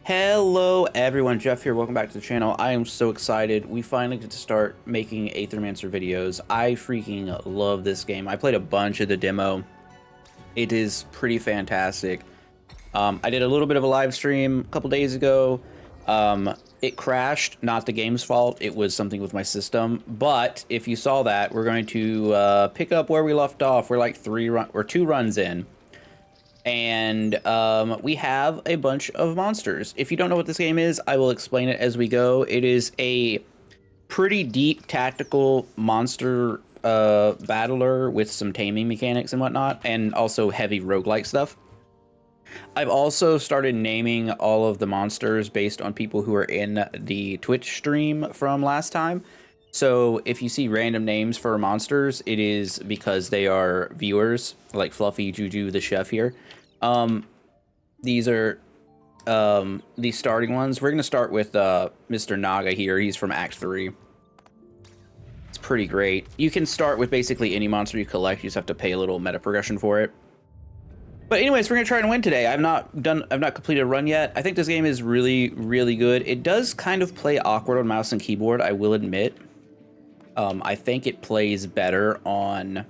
Hello everyone, Jeff here, welcome back to the channel. I am so excited. We finally get to start making Aethermancer videos. I freaking love this game. I played a bunch of the demo. It is pretty fantastic. I did a little bit of a live stream a couple days ago. It crashed, not the game's fault. It was something with my system. But if you saw that, we're going to pick up where we left off. We're like two runs in. And we have a bunch of monsters. If you don't know what this game is, I will explain it as we go. It is a pretty deep tactical monster battler with some taming mechanics and whatnot, and also heavy roguelite stuff. I've also started naming all of the monsters based on people who are in the Twitch stream from last time. So if you see random names for monsters, it is because they are viewers, like Fluffy, Juju, the chef here. These are the starting ones. We're going to start with Mr. Naga here. He's from Act 3. It's pretty great. You can start with basically any monster you collect. You just have to pay a little meta progression for it. But anyways, we're going to try and win today. I've not completed a run yet. I think this game is really, really good. It does kind of play awkward on mouse and keyboard, I will admit. I think it plays better on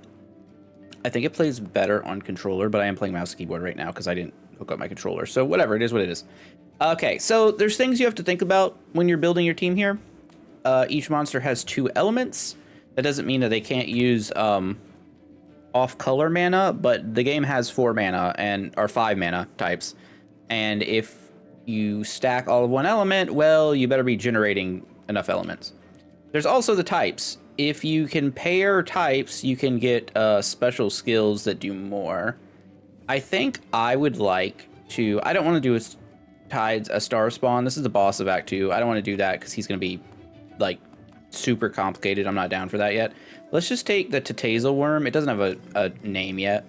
controller, but I am playing mouse and keyboard right now because I didn't hook up my controller. So whatever, it is what it is. Okay, so there's things you have to think about when you're building your team here. Each monster has 2 elements. That doesn't mean that they can't use off-color mana, but the game has 4 mana or 5 mana types. And if you stack all of one element, well, you better be generating enough elements. There's also the types. If you can pair types, you can get special skills that do more. I think I would like to... I don't want to do a star spawn. This is the boss of Act 2. I don't want to do that because he's going to be, like, super complicated. I'm not down for that yet. Let's just take the Tetazel worm. It doesn't have a name yet.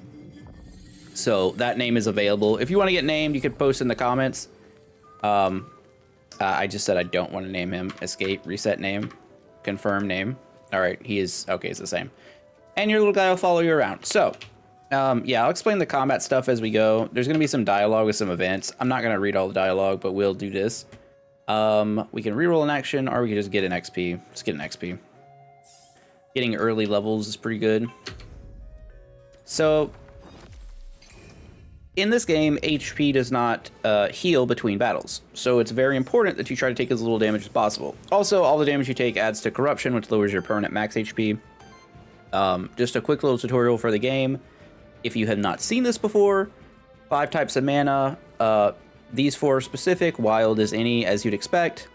So that name is available. If you want to get named, you could post in the comments. I just said I don't want to name him. Escape, reset name, confirm name. All right, he is, okay, it's the same. And your little guy will follow you around. So, yeah, I'll explain the combat stuff as we go. There's going to be some dialogue with some events. I'm not going to read all the dialogue, but we'll do this. We can reroll an action, or we can just get an XP. Just get an XP. Getting early levels is pretty good. So, in this game, HP does not heal between battles, so it's very important that you try to take as little damage as possible. Also, all the damage you take adds to corruption, which lowers your permanent max HP. Just a quick little tutorial for the game. If you have not seen this before, 5 types of mana. These 4 are specific. Wild is any, as you'd expect.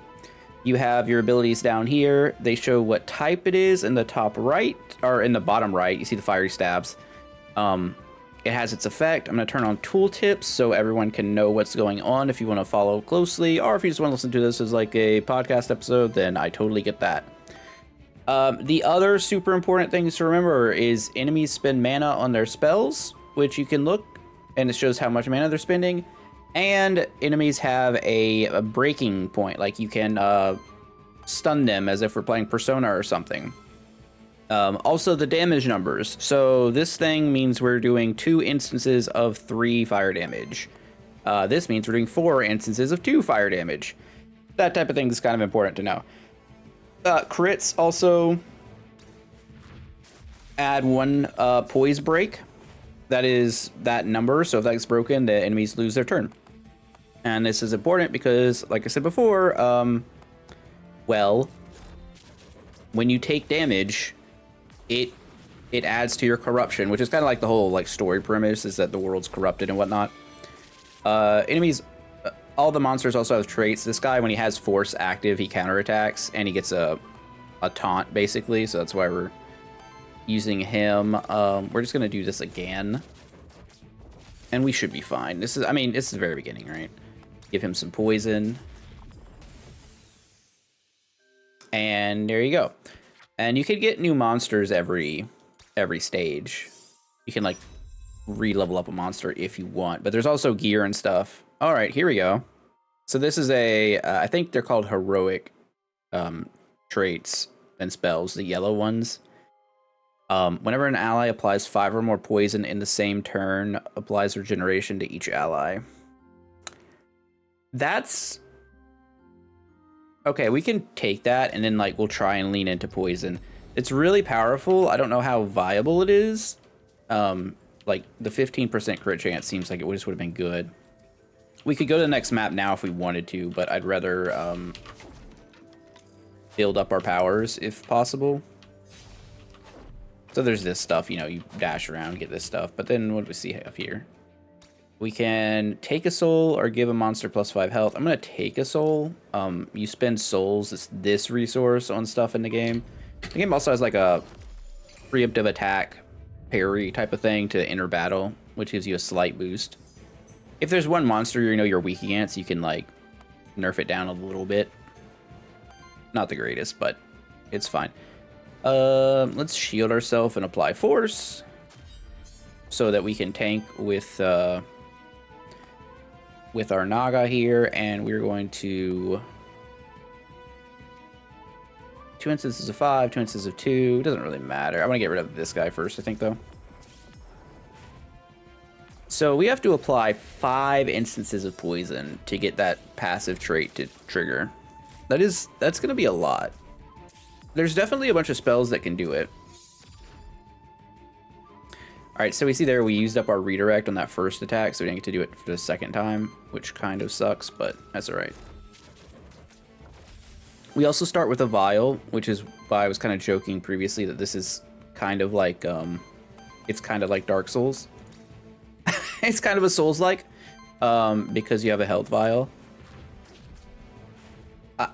You have your abilities down here. They show what type it is in the top right, or in the bottom right. You see the fiery stabs. It has its effect. I'm going to turn on tooltips so everyone can know what's going on if you want to follow closely, or if you just want to listen to this as like a podcast episode, then I totally get that. The other super important things to remember is enemies spend mana on their spells, which you can look, and it shows how much mana they're spending. And enemies have a breaking point, like you can stun them as if we're playing Persona or something. Also the damage numbers. So this thing means we're doing 2 instances of 3 fire damage. This means we're doing 4 instances of 2 fire damage. That type of thing is kind of important to know. Crits also add 1 poise break. That is that number. So if that gets broken, the enemies lose their turn. And this is important because, like I said before, well, when you take damage, it adds to your corruption, which is kind of like the whole like story premise, is that the world's corrupted and whatnot. Enemies, all the monsters also have traits. This guy, when he has force active, he counterattacks, and he gets a taunt, basically, so that's why we're using him. We're just gonna do this again, and we should be fine. This is, I mean, this is the very beginning, right? Give him some poison. And there you go. And you could get new monsters every stage. You can like re-level up a monster if you want, but there's also gear and stuff. All right, here we go. So this is a, I think they're called heroic traits and spells, the yellow ones. Whenever an ally applies 5 or more poison in the same turn, applies regeneration to each ally. That's Okay, we can take that, and then, like, we'll try and lean into poison. It's really powerful. I don't know how viable it is. Like, the 15% crit chance seems like it just would have been good. We could go to the next map now if we wanted to, but I'd rather, build up our powers if possible. So there's this stuff, you know, you dash around, get this stuff. But then what do we see up here? We can take a soul or give a monster +5 health. I'm going to take a soul. You spend souls, it's this resource on stuff in the game. The game also has like a preemptive attack parry type of thing to enter battle, which gives you a slight boost. If there's one monster you know you're weak against, you can like nerf it down a little bit. Not the greatest, but it's fine. Let's shield ourselves and apply force so that we can tank with our Naga here, and we're going to 2 instances of 5, 2 instances of 2. It doesn't really matter. I'm gonna get rid of this guy first, I think, though. So we have to apply 5 instances of poison to get that passive trait to trigger. That's gonna be a lot. There's definitely a bunch of spells that can do it. All right, so we see there we used up our redirect on that first attack, so we didn't get to do it for the second time, which kind of sucks, but that's all right. We also start with a vial, which is why I was kind of joking previously that this is kind of like, it's kind of like Dark Souls. It's kind of a Souls-like, because you have a health vial.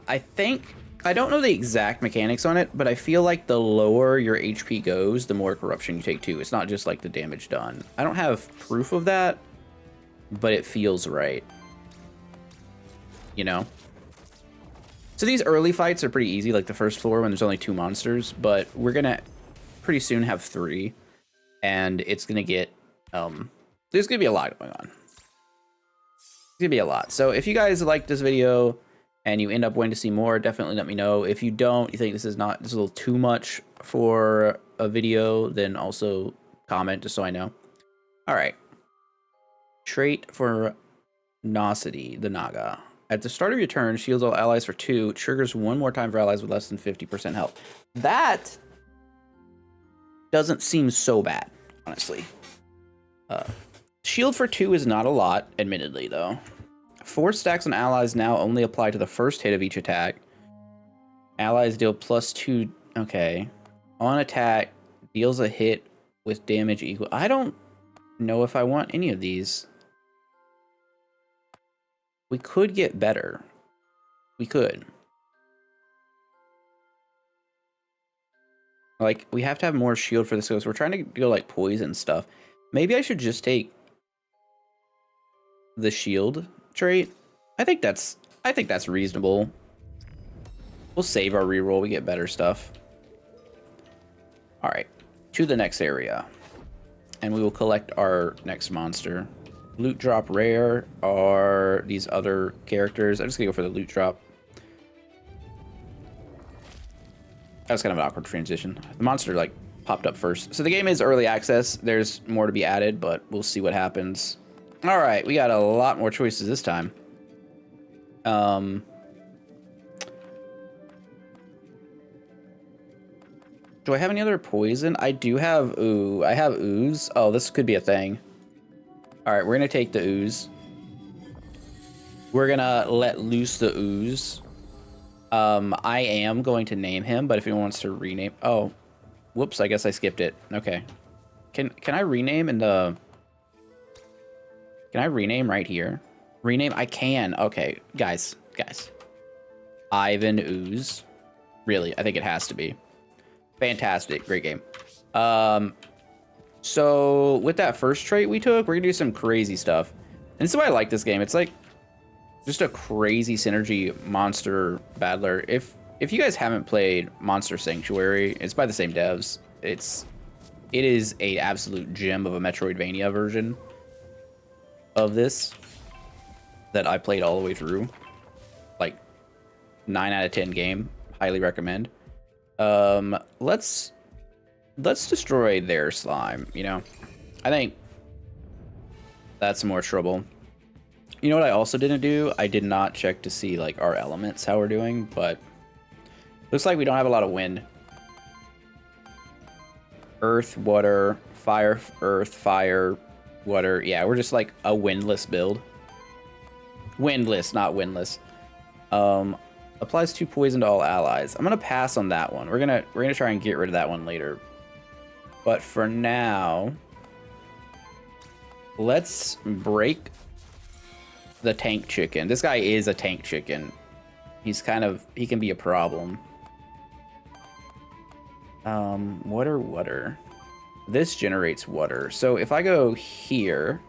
I think, I don't know the exact mechanics on it, but I feel like the lower your HP goes, the more corruption you take too. It's not just like the damage done. I don't have proof of that, but it feels right. You know? So these early fights are pretty easy, like the first floor when there's only 2 monsters, but we're gonna pretty soon have 3, and it's gonna get, there's gonna be a lot going on. It's gonna be a lot. So if you guys like this video, and you end up wanting to see more, definitely let me know. If you don't, you think this is a little too much for a video, then also comment just so I know. All right. Trait for Nosity, the Naga. At the start of your turn, shields all allies for 2, triggers 1 more time for allies with less than 50% health. That doesn't seem so bad, honestly. Shield for 2 is not a lot, admittedly, though. 4 stacks on allies now only apply to the first hit of each attack. Allies deal +2. Okay. On attack, deals a hit with damage equal. I don't know if I want any of these. We could get better. We could. Like, we have to have more shield for this, because we're trying to go like poison stuff. Maybe I should just take the shield trait. I think that's reasonable. We'll save our reroll. We get better stuff. All right, to the next area, and we will collect our next monster. Loot drop rare are these other characters. I'm just gonna go for the loot drop. That was kind of an awkward transition. The monster like popped up first. So the game is early access. There's more to be added, but we'll see what happens. All right, we got a lot more choices this time. Do I have any other poison? I do have, I have ooze. Oh, this could be a thing. All right, we're gonna take the ooze. We're gonna let loose the ooze. I am going to name him, but if anyone wants to rename, oh, whoops, I guess I skipped it. Okay. Can I rename in the, can I rename right here? Rename, I can. Okay, guys. Ivan Ooze. Really, I think it has to be. Fantastic, great game. So with that first trait we took, we're gonna do some crazy stuff. And this is why I like this game. It's like just a crazy synergy monster battler. If you guys haven't played Monster Sanctuary, it's by the same devs. It is a absolute gem of a Metroidvania version of this that I played all the way through. Like 9 out of 10 game. Highly recommend. Let's destroy their slime, you know? I think that's more trouble. You know what I also didn't do? I did not check to see like our elements, how we're doing, but looks like we don't have a lot of wind. Earth, water, fire, earth, fire, water. Yeah, we're just like a windless build. Windless, not windless. Applies 2 poison to all allies. I'm gonna pass on that one. We're gonna try and get rid of that one later. But for now, let's break the tank chicken. This guy is a tank chicken. He can be a problem. Water. This generates water. So if I go here,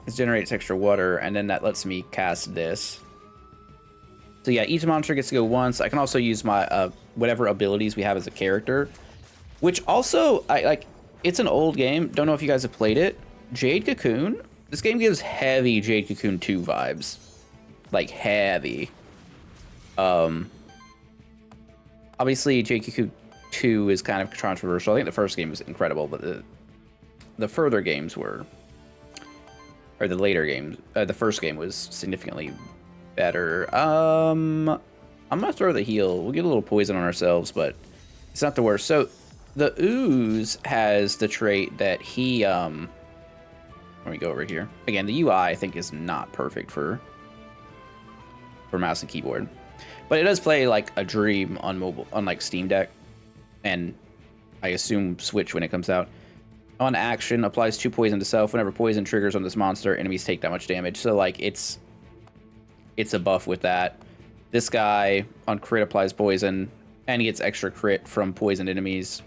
this generates extra water, and then that lets me cast this. So yeah, each monster gets to go once. I can also use my whatever abilities we have as a character, which also it's an old game. Don't know if you guys have played it. Jade Cocoon. This game gives heavy Jade Cocoon 2 vibes, like heavy. Obviously Jade Cocoon 2 is kind of controversial. I think the first game was incredible, but the further games were, or the later games, the first game was significantly better. I'm gonna throw the heal. We'll get a little poison on ourselves, but it's not the worst. So the ooze has the trait that he let me go over here again. The UI I think is not perfect for mouse and keyboard, but it does play like a dream on mobile, on like Steam Deck, and I assume Switch when it comes out. On action, applies 2 poison to self. Whenever poison triggers on this monster, enemies take that much damage. So like it's a buff with that. This guy on crit applies poison, and he gets extra crit from poisoned enemies.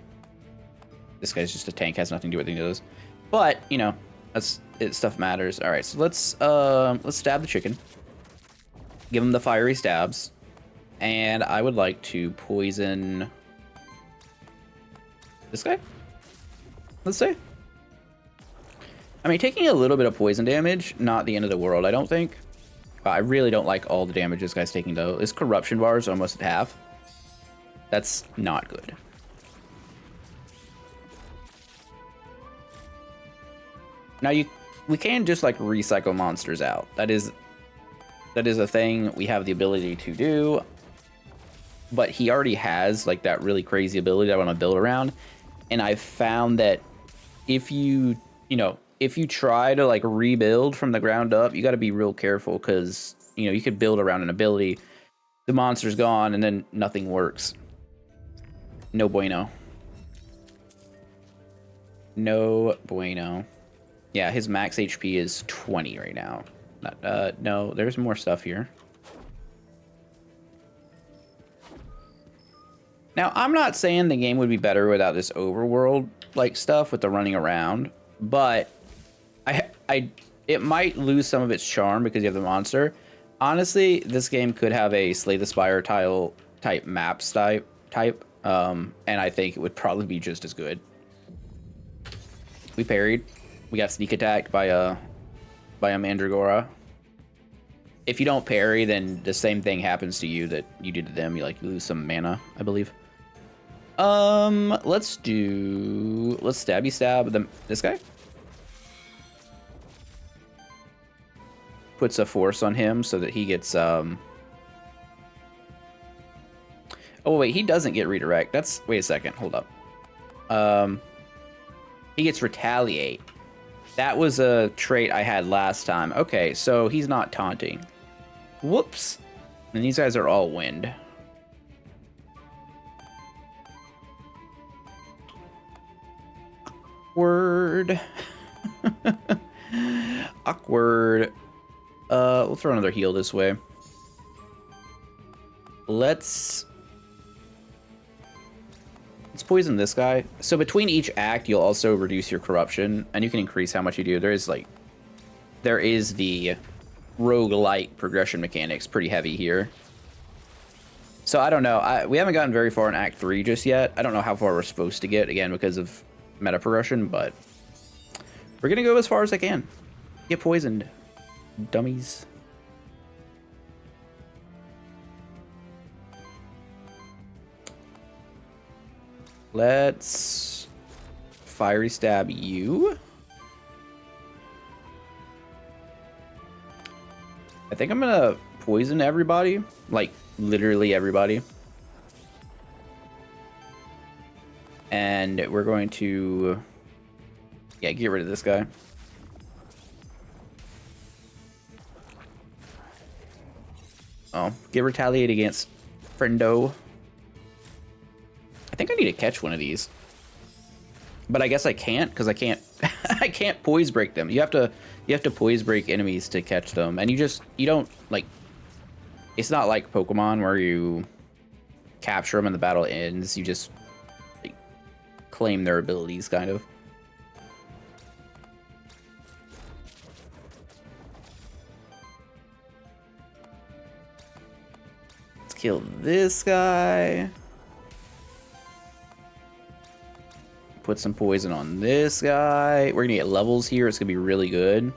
This guy's just a tank, has nothing to do with any of those. But you know, stuff matters. All right, so let's stab the chicken. Give him the fiery stabs, and I would like to poison this guy. Let's say. I mean, taking a little bit of poison damage, not the end of the world, I don't think. I really don't like all the damage this guy's taking, though. His corruption bar is almost at half. That's not good. Now, we can just, like, recycle monsters out. That is a thing we have the ability to do. But he already has, like, that really crazy ability that I want to build around. And I've found that if you try to like rebuild from the ground up, you got to be real careful, because you could build around an ability, the monster's gone, and then nothing works. No bueno. No bueno. Yeah, his max HP is 20 right now. No, there's more stuff here. Now, I'm not saying the game would be better without this overworld like stuff with the running around, but it might lose some of its charm because you have the monster. Honestly, this game could have a Slay the Spire type maps type, and I think it would probably be just as good. We parried. We got sneak attacked by a Mandragora. If you don't parry, then the same thing happens to you that you did to them. You lose some mana, I believe. Let's stabby stab this guy. Puts a force on him so that he gets oh wait, he doesn't get redirect. Wait a second, hold up. He gets retaliate. That was a trait I had last time. Okay, so he's not taunting. Whoops. And these guys are all wind. Awkward. Awkward. We'll throw another heal this way. Let's poison this guy. So between each act, you'll also reduce your corruption, and you can increase how much you do. There is the roguelite progression mechanics, pretty heavy here. So I don't know. We haven't gotten very far in Act 3 just yet. I don't know how far we're supposed to get, again, because of meta progression, but we're gonna go as far as I can. Get poisoned, dummies. Let's fiery stab you. I think I'm gonna poison everybody, like literally everybody. And we're going to, yeah, get rid of this guy. Oh, get retaliate against friendo. I think I need to catch one of these. But I guess I can't, because I can't I can't poise break them. You have to poise break enemies to catch them. And you don't like, it's not like Pokemon where you capture them and the battle ends. You just like, claim their abilities, kind of. Let's kill this guy. Put some poison on this guy. We're gonna get levels here. It's gonna be really good.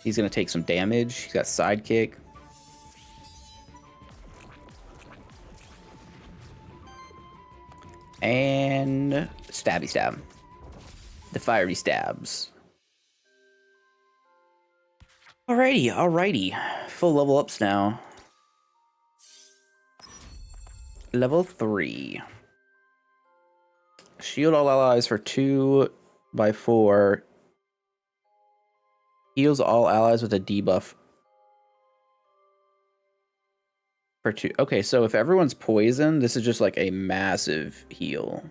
He's gonna take some damage. He's got sidekick. And stabby stab. The fiery stabs. Alrighty, alrighty. Full level ups now. Level 3. Shield all allies for 2x4. Heals all allies with a debuff for 2. Okay, so if everyone's poisoned, this is just like a massive heal.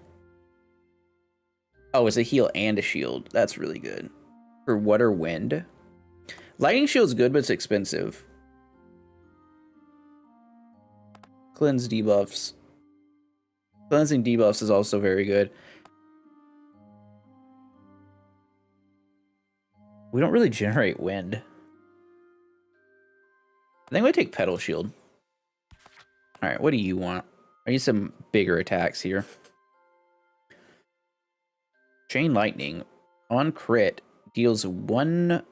Oh, it's a heal and a shield. That's really good. For water wind. Lightning shield's good, but it's expensive. Cleanse debuffs. Cleansing debuffs is also very good. We don't really generate wind. I think we take Petal Shield. Alright, what do you want? I need some bigger attacks here. Chain Lightning. On crit, deals 1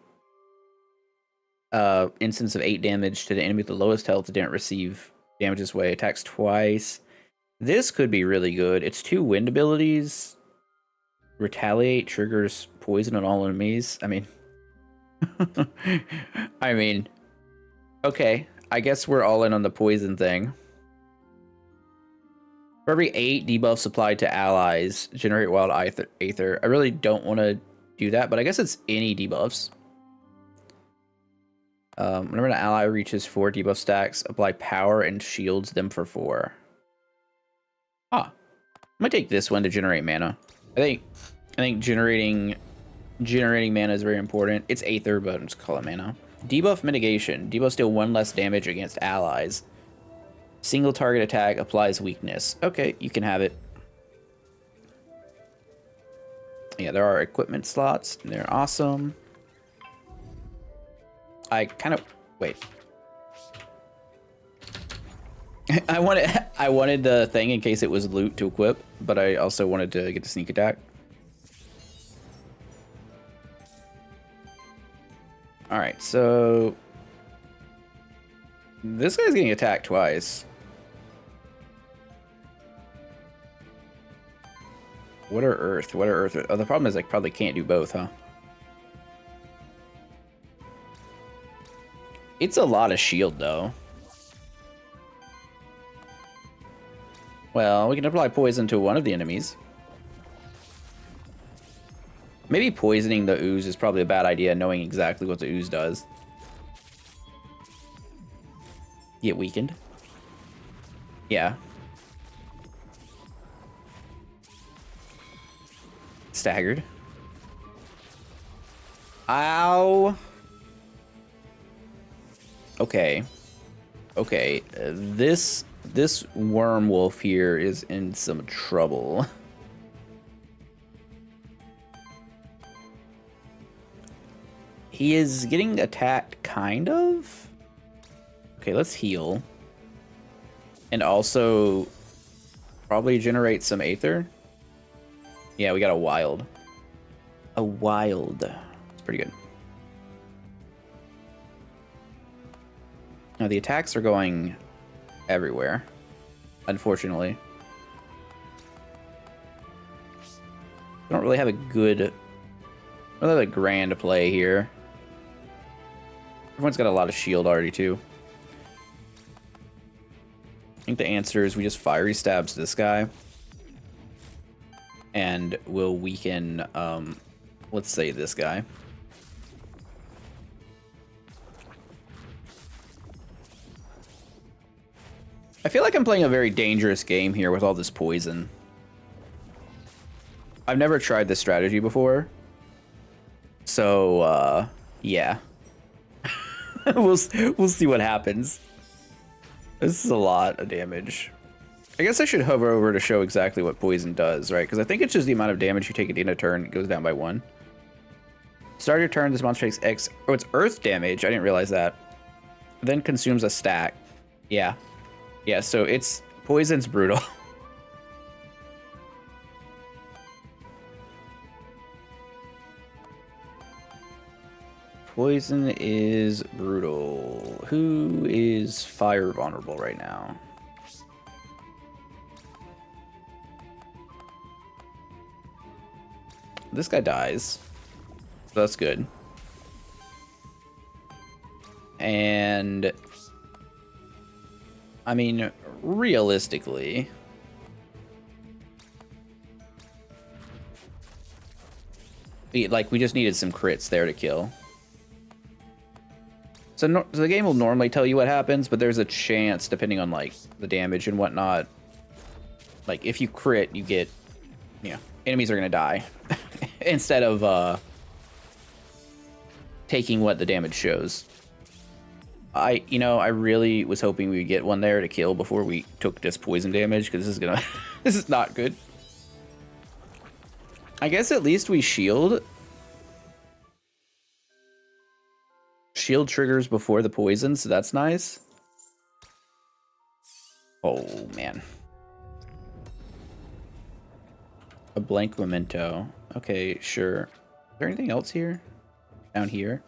instance of 8 damage to the enemy with the lowest health that didn't receive damage this way. Attacks twice. This could be really good. It's 2 wind abilities. Retaliate triggers poison on all enemies. I mean... I mean... Okay, I guess we're all in on the poison thing. For every 8 debuffs applied to allies, generate wild Aether. I really don't want to do that, but I guess it's any debuffs. Whenever an ally reaches 4 debuff stacks, apply power and shields them for 4. Ah, I'm gonna take this one to generate mana. I think generating mana is very important. It's Aether, but I'm just call it mana. Debuff mitigation. Debuffs deal 1 less damage against allies. Single target attack applies weakness. Okay, you can have it. Yeah, there are equipment slots. And they're awesome. I kind of wait. I wanted the thing in case it was loot to equip, but I also wanted to get the sneak attack. All right, so this guy's getting attacked twice. What are Earth? What are Earth? Oh, the problem is I probably can't do both, huh? It's a lot of shield, though. Well, we can apply poison to one of the enemies. Maybe poisoning the ooze is probably a bad idea, knowing exactly what the ooze does. Get weakened. Yeah. Staggered. Ow. Okay. Okay. This worm wolf here is in some trouble. He is getting attacked, kind of. Okay, let's heal. And also probably generate some Aether. Yeah, we got a wild. A wild. It's pretty good. Now the attacks are going everywhere, unfortunately. I don't really have a good, really have a grand play here. Everyone's got a lot of shield already too. I think the answer is we just fiery stabs this guy. And we'll weaken, let's say this guy. I feel like I'm playing a very dangerous game here with all this poison. I've never tried this strategy before. So, yeah. we'll see what happens. This is a lot of damage. I guess I should hover over to show exactly what poison does, right? Because I think it's just the amount of damage you take at the end of turn. It goes down by 1. Start your turn, this monster takes X. Oh, it's earth damage. I didn't realize that. Then consumes a stack. Yeah. Yeah, so it's... Poison's brutal. Poison is brutal. Who is fire vulnerable right now? This guy dies. So that's good. And... I mean, realistically... we just needed some crits there to kill. So, so the game will normally tell you what happens, but there's a chance, depending on, like, the damage and whatnot. Like, if you crit, you get... You know, enemies are gonna die. Instead of, taking what the damage shows. I really was hoping we would get one there to kill before we took this poison damage, because this is gonna... this is not good. I guess at least we shield. Shield triggers before the poison, so that's nice. Oh, man. A blank memento. Okay, sure. Is there anything else here? Down here?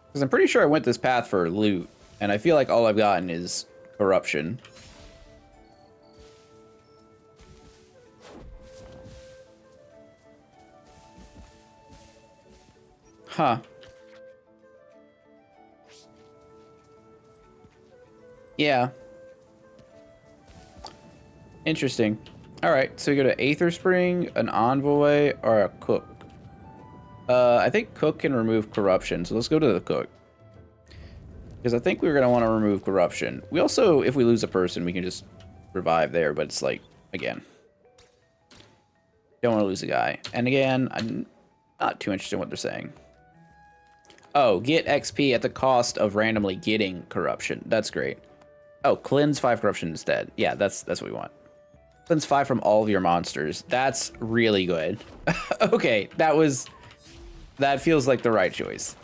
Because I'm pretty sure I went this path for loot, and I feel like all I've gotten is corruption. Huh. Yeah. Interesting. Alright, so we go to Aether Spring, an Envoy, or a Cook. I think Cook can remove corruption, so let's go to the Cook. Because I think we're going to want to remove corruption. We also, if we lose a person, we can just revive there, but it's like, again. Don't want to lose a guy. And again, I'm not too interested in what they're saying. Oh, get XP at the cost of randomly getting corruption. That's great. Oh, cleanse 5 corruption instead. Yeah, that's what we want. Cleanse 5 from all of your monsters. That's really good. Okay, that feels like the right choice.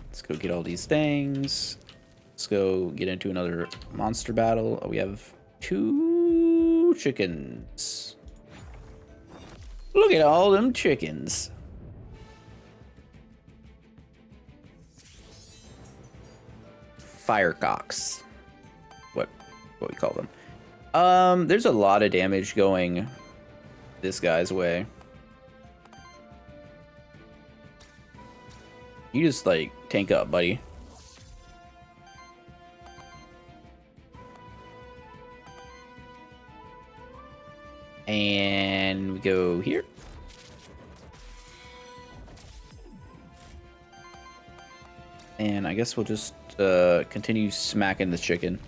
Let's go get all these things. Let's go get into another monster battle. Oh, we have 2 chickens. Look at all them chickens. Firecocks. What we call them. There's a lot of damage going this guy's way. You just, like, tank up, buddy. And we go here. And I guess we'll just continue smacking this chicken.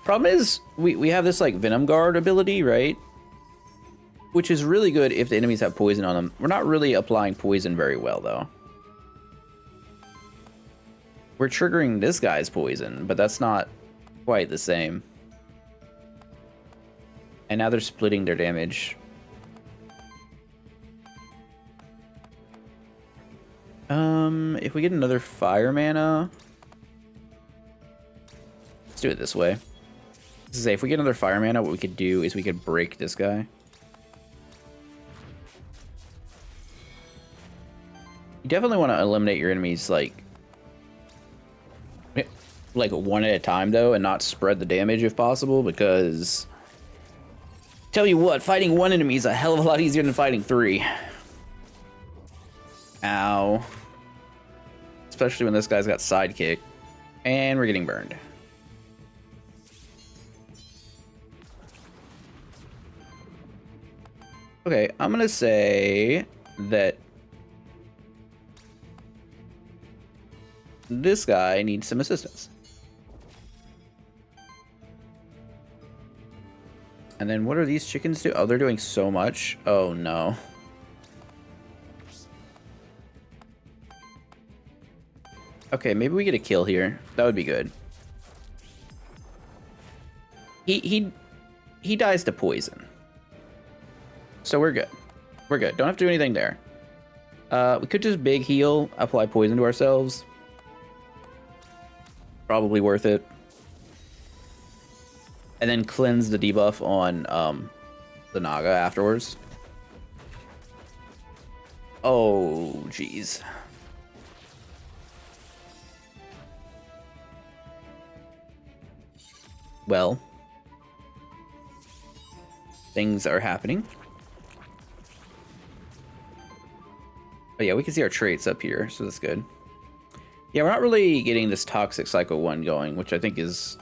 Problem is, we have this, like, Venom Guard ability, right? Which is really good if the enemies have poison on them. We're not really applying poison very well, though. We're triggering this guy's poison, but that's not quite the same. And now they're splitting their damage. If we get another fire mana... Let's do it this way. Say, if we get another fire mana, what we could do is we could break this guy. You definitely want to eliminate your enemies, like... like one at a time though, and not spread the damage if possible, because tell you what, fighting one enemy is a hell of a lot easier than fighting 3. Ow. Especially when this guy's got sidekick. And we're getting burned. Okay, I'm gonna say that this guy needs some assistance. And then what are these chickens do? Oh, they're doing so much. Oh no. Okay, maybe we get a kill here. That would be good. He dies to poison. So we're good. We're good. Don't have to do anything there. We could just big heal, apply poison to ourselves. Probably worth it. And then cleanse the debuff on the Naga afterwards. Oh, jeez. Well, things are happening. Oh yeah, we can see our traits up here, so that's good. Yeah, we're not really getting this toxic cycle 1 going, which I think is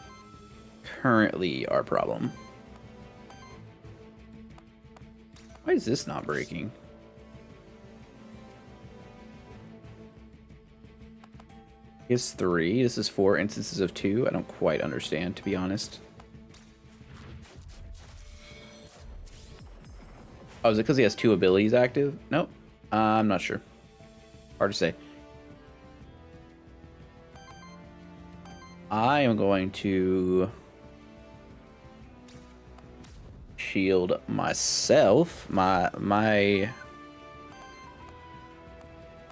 currently our problem. Why is this not breaking? It's 3. This is 4 instances of 2. I don't quite understand, to be honest. Oh, is it because he has 2 abilities active? Nope. I'm not sure. Hard to say. I am going to shield myself, my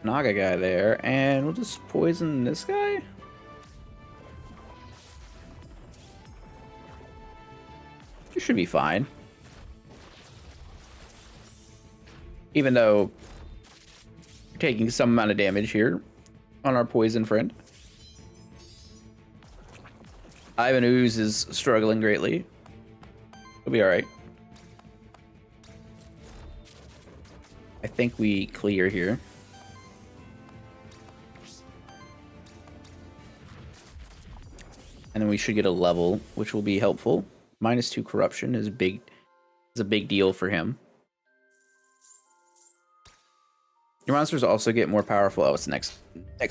Naga guy there, and we'll just poison this guy. You should be fine. Even though you're taking some amount of damage here on our poison friend. Ivan Ooze is struggling greatly. He'll be alright. I think we clear here. And then we should get a level, which will be helpful. -2 corruption is a big deal for him. Your monsters also get more powerful. Oh, it's next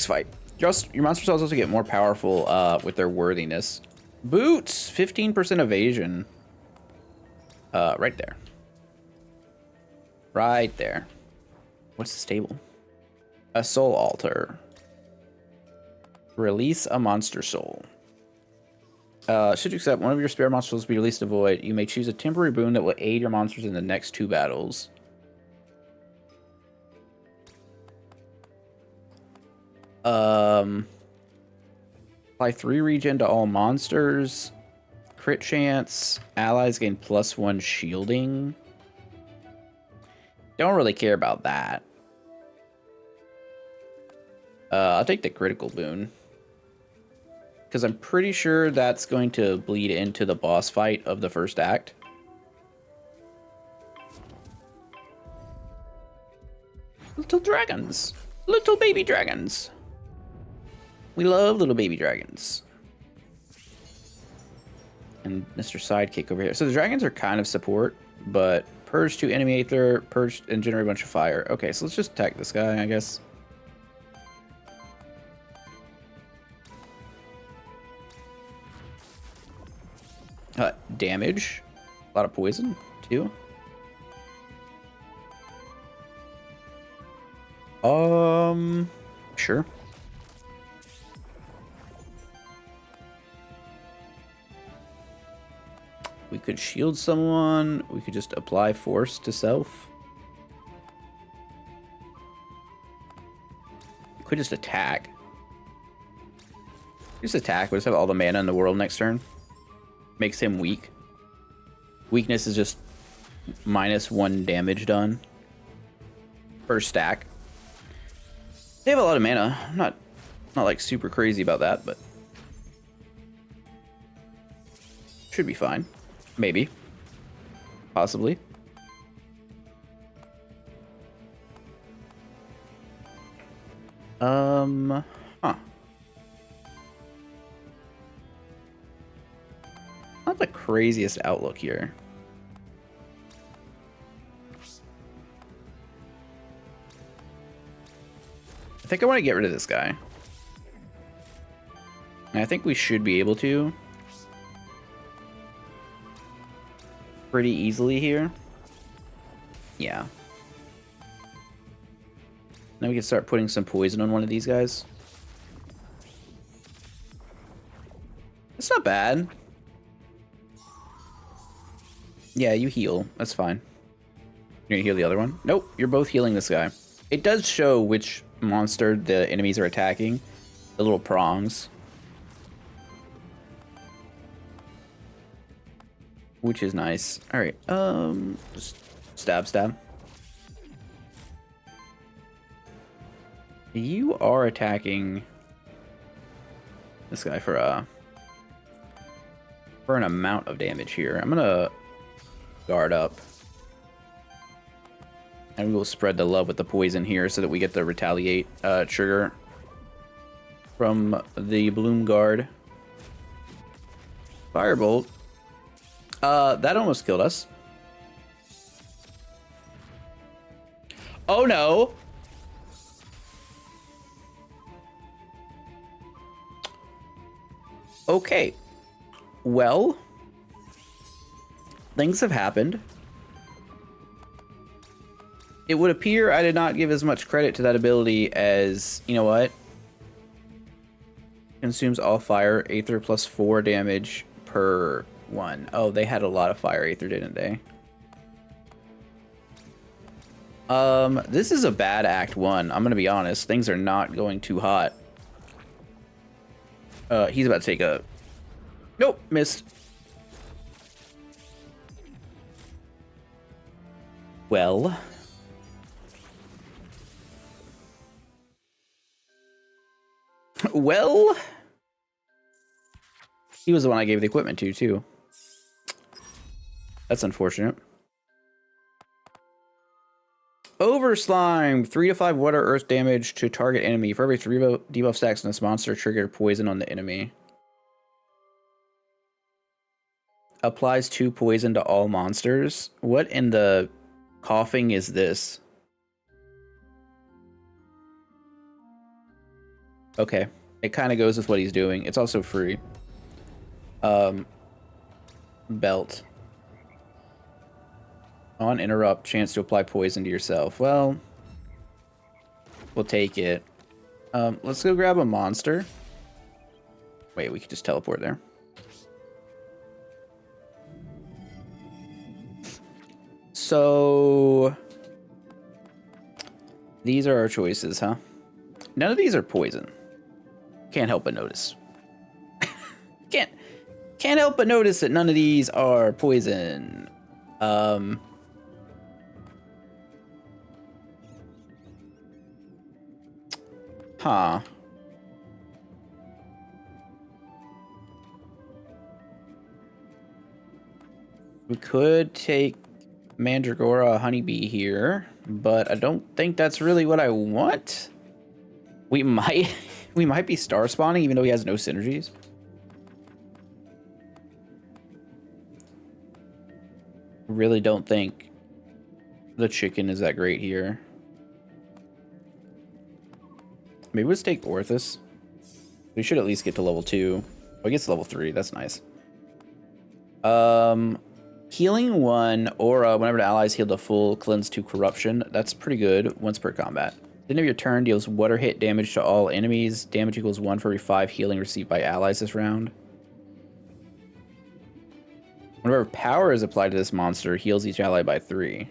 fight. Your monsters also get more powerful with their worthiness. Boots, 15% evasion. Right there. Right there. What's the stable? A soul altar. Release a monster soul. Should you accept one of your spare monsters to be released to void, you may choose a temporary boon that will aid your monsters in the next 2 battles. Apply 3 regen to all monsters. Crit chance. Allies gain +1 shielding. Don't really care about that. I'll take the critical boon. Because I'm pretty sure that's going to bleed into the boss fight of the first act. Little dragons. Little baby dragons. We love little baby dragons. And Mr. Sidekick over here. So the dragons are kind of support, but purge 2 enemy aether, purge and generate a bunch of fire. Okay, so let's just attack this guy, I guess. Damage. A lot of poison, too. Sure. We could shield someone. We could just apply force to self. We could just attack. Just attack. We'll just have all the mana in the world next turn. Makes him weak. Weakness is just -1 damage done per stack. They have a lot of mana. I'm not like super crazy about that, but Should be fine. Maybe. Possibly. Huh. Not the craziest outlook here. I think I want to get rid of this guy. And I think we should be able to. Pretty easily here. Yeah. Now we can start putting some poison on one of these guys. It's not bad. Yeah, you heal. That's fine. You're gonna heal the other one? Nope, you're both healing this guy. It does show which monster the enemies are attacking. The little prongs. Which is nice. Alright, just stab, stab. You are attacking this guy for an amount of damage here. I'm gonna guard up. And we'll spread the love with the poison here so that we get the retaliate trigger from the Bloom Guard. Firebolt. That almost killed us. Oh no! Okay. Well, things have happened. It would appear I did not give as much credit to that ability as, you know what? Consumes all fire, Aether plus 4 damage per one. Oh, they had a lot of fire Aether, didn't they? This is a bad Act 1. I'm gonna be honest. Things are not going too hot. He's about to take a... Nope, missed. Well... Well... He was the one I gave the equipment to, too. That's unfortunate. Over Slime. 3 to 5 water earth damage to target enemy. For every 3 debuff stacks on this monster, trigger poison on the enemy. Applies 2 poison to all monsters. What in the coughing is this? Okay. It kind of goes with what he's doing. It's also free. Belt. On interrupt, chance to apply poison to yourself. Well, we'll take it. Let's go grab a monster. Wait, we could just teleport there. So these are our choices, huh? None of these are poison. Can't help but notice. Can't help but notice that none of these are poison. Huh. We could take Mandragora Honeybee here, but I don't think that's really what I want. We might be star spawning even though he has no synergies. Really don't think the chicken is that great here. Maybe let's take Orthus. We should at least get to level 2. Oh, it gets to level 3. That's nice. Healing 1 aura whenever the allies heal the full cleanse 2 corruption. That's pretty good. Once per combat. At the end of your turn, deals water hit damage to all enemies. Damage equals 1 for every 5 healing received by allies this round. Whenever power is applied to this monster, heals each ally by 3.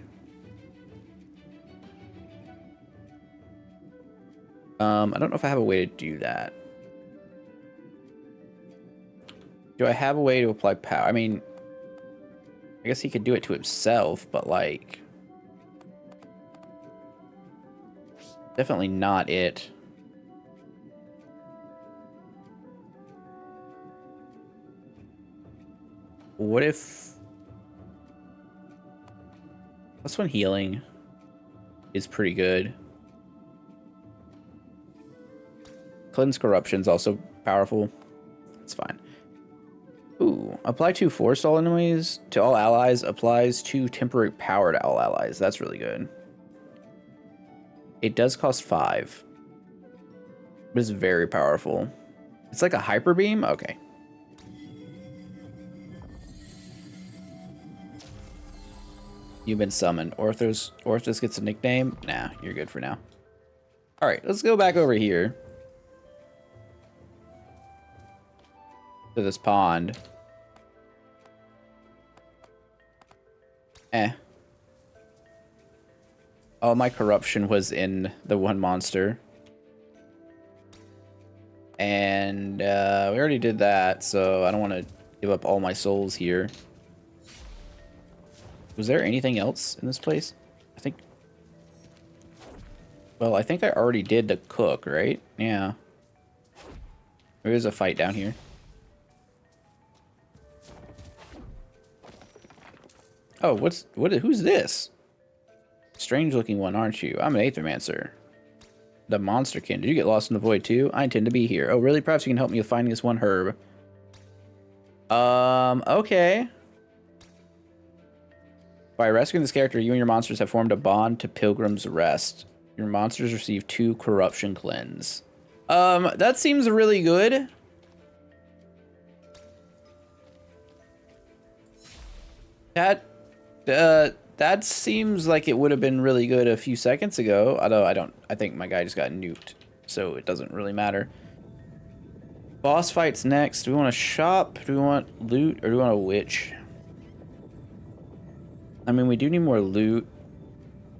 I don't know if I have a way to do that. Do I have a way to apply power? I mean, I guess he could do it to himself, but like... Definitely not it. What if... This one healing is pretty good. Cleanse Corruption's also powerful. It's fine. Ooh, apply 2 force all enemies to all allies. Applies 2 temporary power to all allies. That's really good. It does cost 5. But it's very powerful. It's like a hyper beam? Okay. You've been summoned. Orthos gets a nickname? Nah, you're good for now. Alright, let's go back over here. To this pond. All my corruption was in the one monster. And we already did that, so I don't want to give up all my souls here. Was there anything else in this place? I think... Well, I think I already did the cook, right? Yeah. There is a fight down here. Oh, who's this? Strange looking one, aren't you? I'm an Aethermancer. The monsterkin. Did you get lost in the void too? I intend to be here. Oh, really? Perhaps you can help me with finding this one herb. Okay. By rescuing this character, you and your monsters have formed a bond to Pilgrim's Rest. Your monsters receive 2 corruption cleanse. That seems really good. That seems like it would have been really good a few seconds ago. Although I think my guy just got nuked, so it doesn't really matter. Boss fights next. Do we want to shop? Do we want loot? Or do we want a witch? I mean, we do need more loot.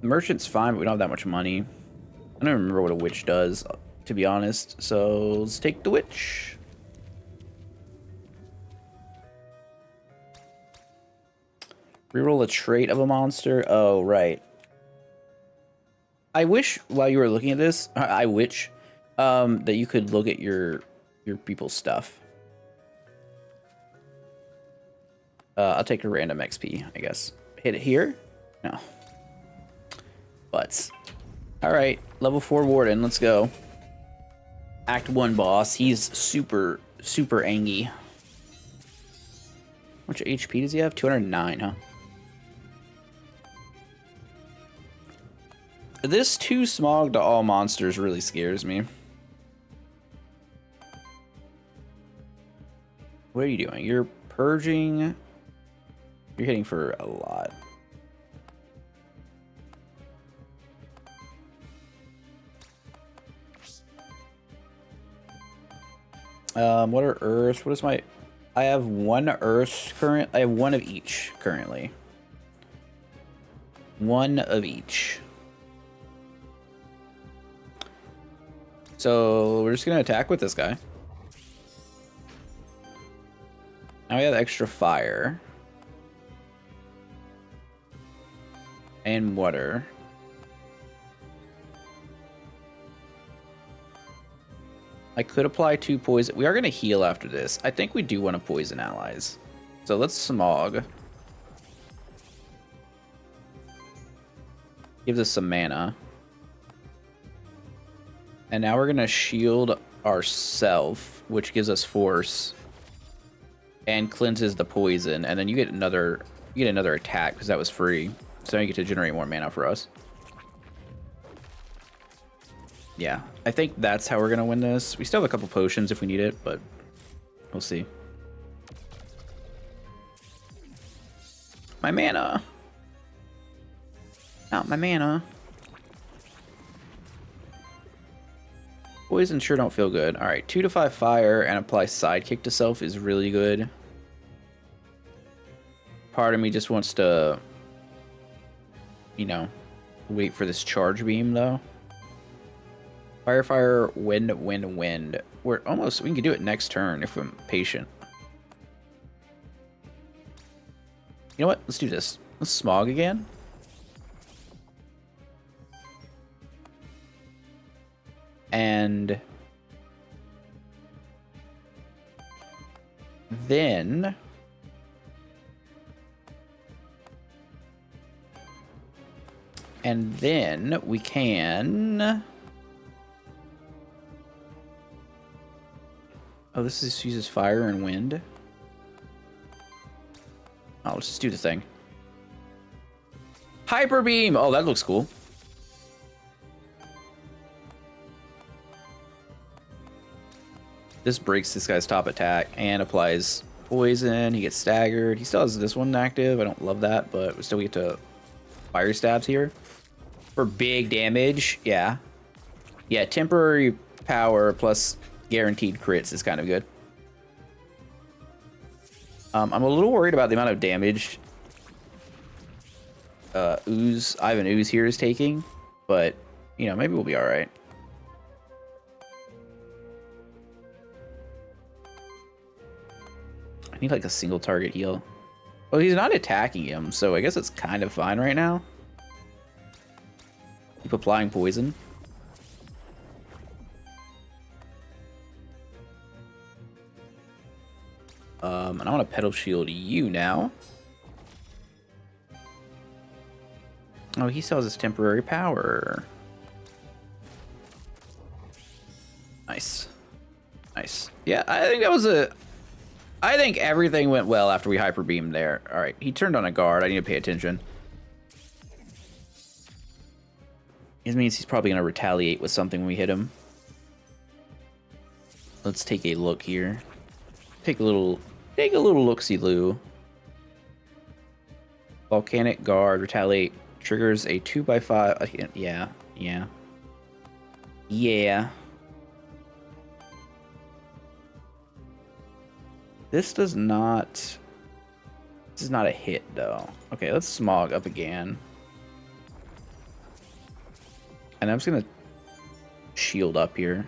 Merchant's fine, but we don't have that much money. I don't remember what a witch does, to be honest. So let's take the witch. Reroll a trait of a monster. Oh, right. I wish while you were looking at this, that you could look at your people's stuff. I'll take a random XP, I guess. Hit it here? No. Butts. Alright, level 4 Warden, let's go. Act 1 boss, he's super angy. How much HP does he have? 209, huh? This 2 smog to all monsters really scares me. What are you doing? You're purging. You're hitting for a lot. What are earth? What is my... I have 1 earth current. I have 1 of each currently. 1 of each. So we're just gonna attack with this guy. Now we have extra fire. And water. I could apply 2 poison. We are gonna heal after this. I think we do want to poison allies. So let's smog. Gives us some mana. And now we're gonna shield ourself, which gives us force. And cleanses the poison. And then you get another attack because that was free. So now you get to generate more mana for us. Yeah, I think that's how we're gonna win this. We still have a couple potions if we need it, but we'll see. My mana. Not my mana. Poison sure don't feel good. Alright, 2 to 5 fire and apply sidekick to self is really good. Part of me just wants to, you know, wait for this charge beam though. Fire, fire, wind, wind, wind. We can do it next turn if I'm patient. You know what? Let's do this. Let's smog again. And then And then we can... Oh, this uses fire and wind. Oh, let's just do the thing. Hyper beam! Oh, that looks cool. This breaks this guy's top attack and applies poison. He gets staggered. He still has this one active. I don't love that, but we still get to fire stabs here. For big damage, yeah. Yeah, temporary power plus guaranteed crits is kind of good. I'm a little worried about the amount of damage Ivan Ooze here is taking, but, you know, maybe we'll be alright. I need like a single target heal. Well, he's not attacking him, so I guess it's kind of fine right now. Keep applying poison. And I want to pedal shield you now. Oh, he still has his temporary power. Nice. Nice. Yeah, I think that was a... I think everything went well after we hyper beamed there. All right, he turned on a guard. I need to pay attention. It means he's probably going to retaliate with something when we hit him. Let's take a look here. Take a little look-see-loo. Volcanic guard, retaliate, triggers a 2x5. Yeah. This is not a hit though. Okay, let's smog up again. And I'm just gonna shield up here.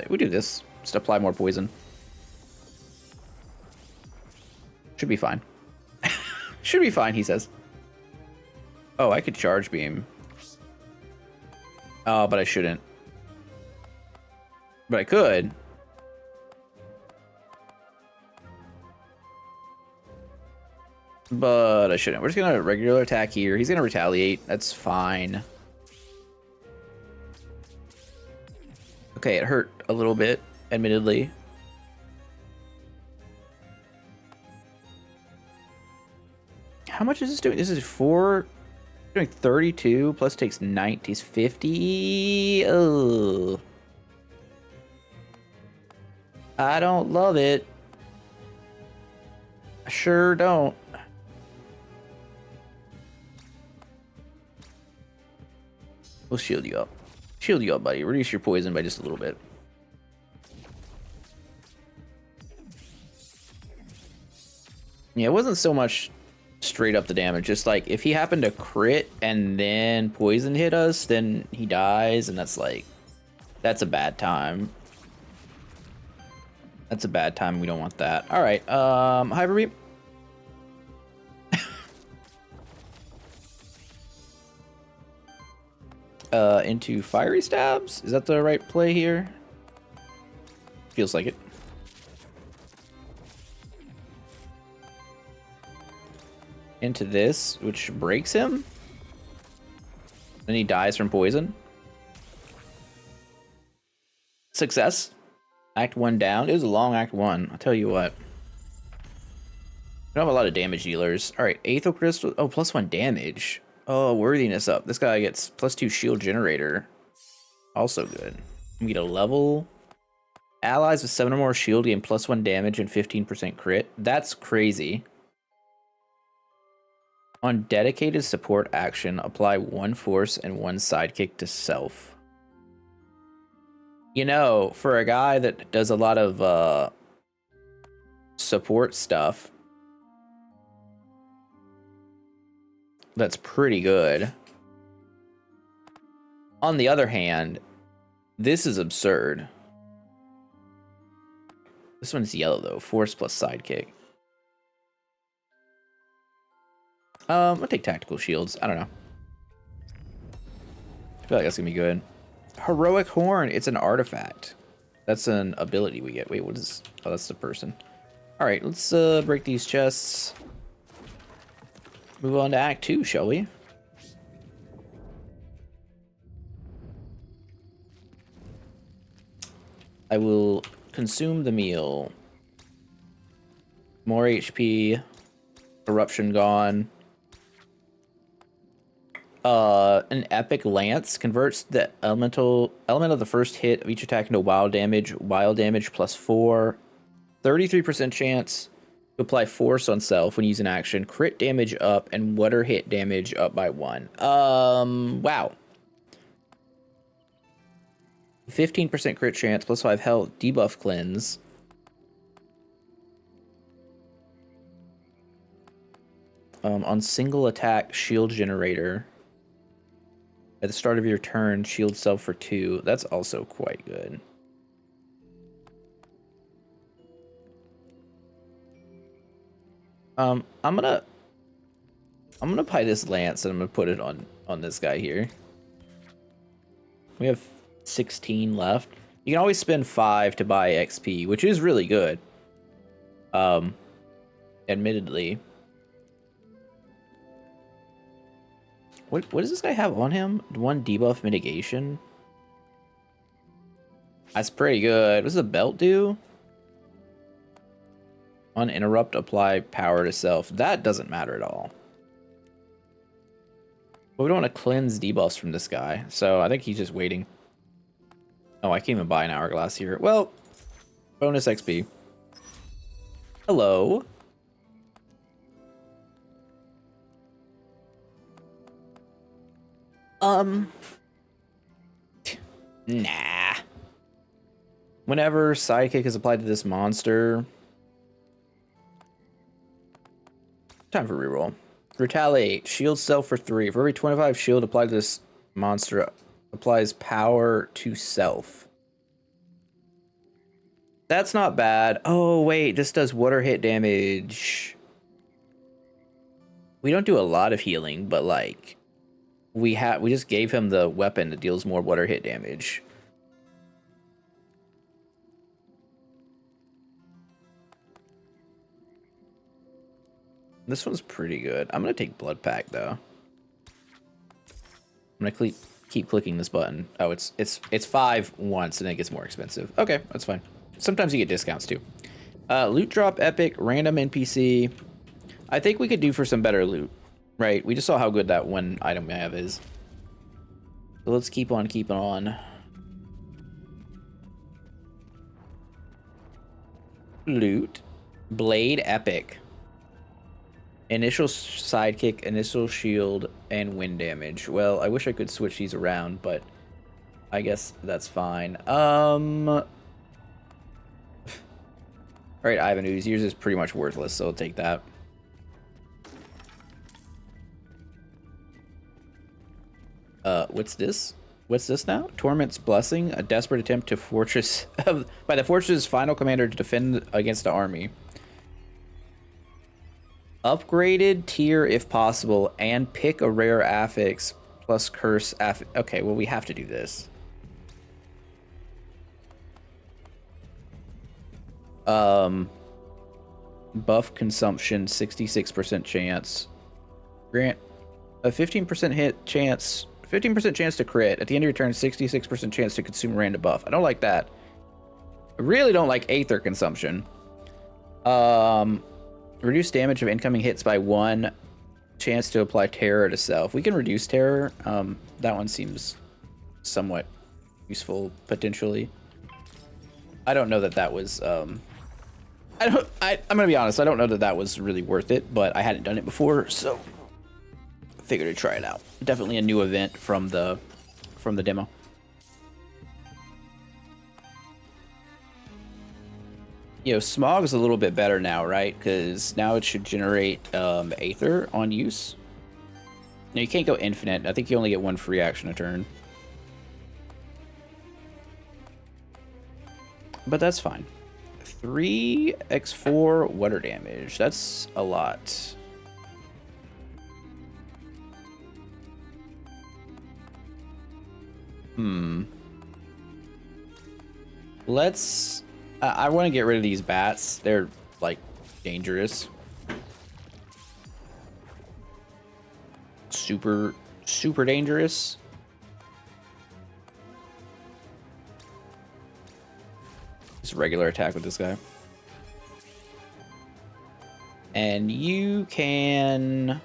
We do this. Just apply more poison. Should be fine. Should be fine, he says. Oh, I could charge beam. Oh, but I shouldn't. But I could. But I shouldn't. We're just gonna regular attack here. He's gonna retaliate. That's fine. Okay, it hurt a little bit, admittedly. How much is this doing? This is 4... Doing 32 plus takes 90, 50. Oh, I don't love it. I sure don't. We'll shield you up. Shield you up, buddy. Reduce your poison by just a little bit. Yeah, it wasn't so much straight up the damage, just like if he happened to crit and then poison hit us, then he dies, and that's like, that's a bad time. That's a bad time. We don't want that. All right, hyper beam. Into fiery stabs. Is that the right play here? Feels like it. Into this, which breaks him. Then he dies from poison. Success. Act 1 down. It was a long Act 1. I'll tell you what. We don't have a lot of damage dealers. Alright, Aethel Crystal. Oh, +1 damage. Oh, worthiness up. This guy gets +2 shield generator. Also good. We get a level. Allies with 7 or more shield gain +1 damage and 15% crit. That's crazy. On dedicated support action, apply 1 force and 1 sidekick to self. You know, for a guy that does a lot of support stuff, that's pretty good. On the other hand, this is absurd. This one's yellow though, force plus sidekick. I'll take tactical shields. I don't know. I feel like that's gonna be good. Heroic Horn. It's an artifact. That's an ability we get. Wait, what is... Oh, that's the person. Alright, let's break these chests. Move on to Act 2, shall we? I will consume the meal. More HP. Corruption gone. An epic lance converts the element of the first hit of each attack into wild damage. Wild damage plus 4. 33% chance to apply force on self when using action. Crit damage up and water hit damage up by 1. Wow. 15% crit chance plus 5 health. Debuff cleanse. On single attack, shield generator. At the start of your turn, shield self for 2. That's also quite good. I'm gonna buy this lance and I'm gonna put it on this guy here. We have 16 left. You can always spend 5 to buy XP, which is really good. Admittedly. What does this guy have on him? 1 debuff mitigation. That's pretty good. What does the belt do? Uninterrupt, apply power to self. That doesn't matter at all. But we don't want to cleanse debuffs from this guy, so I think he's just waiting. Oh, I can't even buy an hourglass here. Well, bonus XP. Hello. Nah. Whenever sidekick is applied to this monster. Time for reroll. Retaliate. Shield self for 3. For every 25 shield applied to this monster, applies power to self. That's not bad. Oh, wait. This does water hit damage. We don't do a lot of healing, but like... We just gave him the weapon that deals more water hit damage. This one's pretty good. I'm gonna take Blood Pack though. I'm gonna keep clicking this button. Oh, it's 5 once and then it gets more expensive. Okay, that's fine. Sometimes you get discounts too. Loot drop epic, random NPC. I think we could do for some better loot. Right, we just saw how good that one item we have is. So let's keep on keeping on. Loot. Blade epic. Initial sidekick, initial shield, and wind damage. Well, I wish I could switch these around, but I guess that's fine. Alright, Ivan, yours is pretty much worthless, so I'll take that. What's this? What's this now? Torment's Blessing, a desperate attempt to fortress by the fortress's final commander to defend against the army. Upgraded tier if possible, and pick a rare affix plus curse affix. Okay, well we have to do this. Buff consumption, 66% chance. Grant a 15% hit chance. 15% chance to crit. At the end of your turn, 66% chance to consume a random buff. I don't like that. I really don't like Aether consumption. Reduce damage of incoming hits by 1. Chance to apply terror to self. We can reduce terror. That one seems somewhat useful, potentially. I don't know that that was... I'm gonna be honest, I don't know that that was really worth it, but I hadn't done it before, so... figured to try it out. Definitely a new event from the demo. You know, Smog is a little bit better now, right? Because now it should generate Aether on use. Now you can't go infinite. I think you only get 1 free action a turn. But that's fine. 3x4 water damage. That's a lot. Let's... I want to get rid of these bats. They're, like, dangerous. Super, super dangerous. Just regular attack with this guy. And you can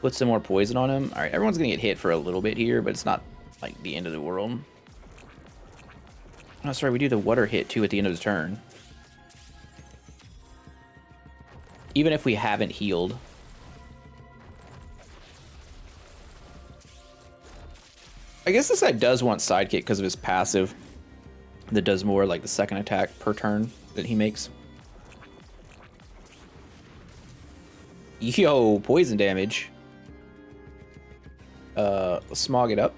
put some more poison on him. All right, everyone's gonna get hit for a little bit here, but it's not like the end of the world. Oh, sorry, we do the water hit too at the end of the turn. Even if we haven't healed. I guess this guy does want sidekick because of his passive that does more like the second attack per turn that he makes. Yo, poison damage. Smog it up.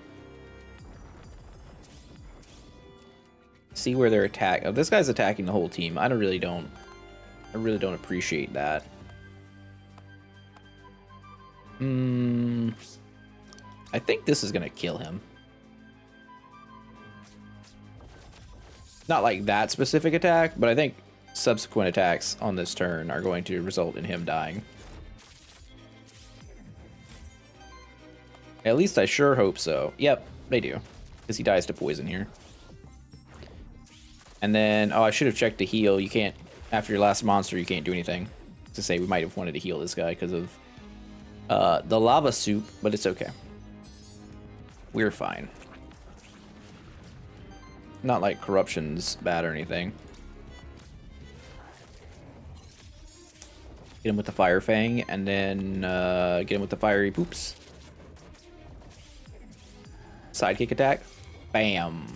See where they're attacking. Oh, this guy's attacking the whole team. I really don't appreciate that. I think this is gonna kill him. Not like that specific attack, but I think subsequent attacks on this turn are going to result in him dying. At least I sure hope so. Yep, they do. Because he dies to poison here. And then, oh, I should have checked the heal. You can't, after your last monster, you can't do anything. To say we might have wanted to heal this guy because of the lava soup, but it's okay. We're fine. Not like corruption's bad or anything. Get him with the fire fang, and then get him with the fiery poops. Sidekick attack. Bam.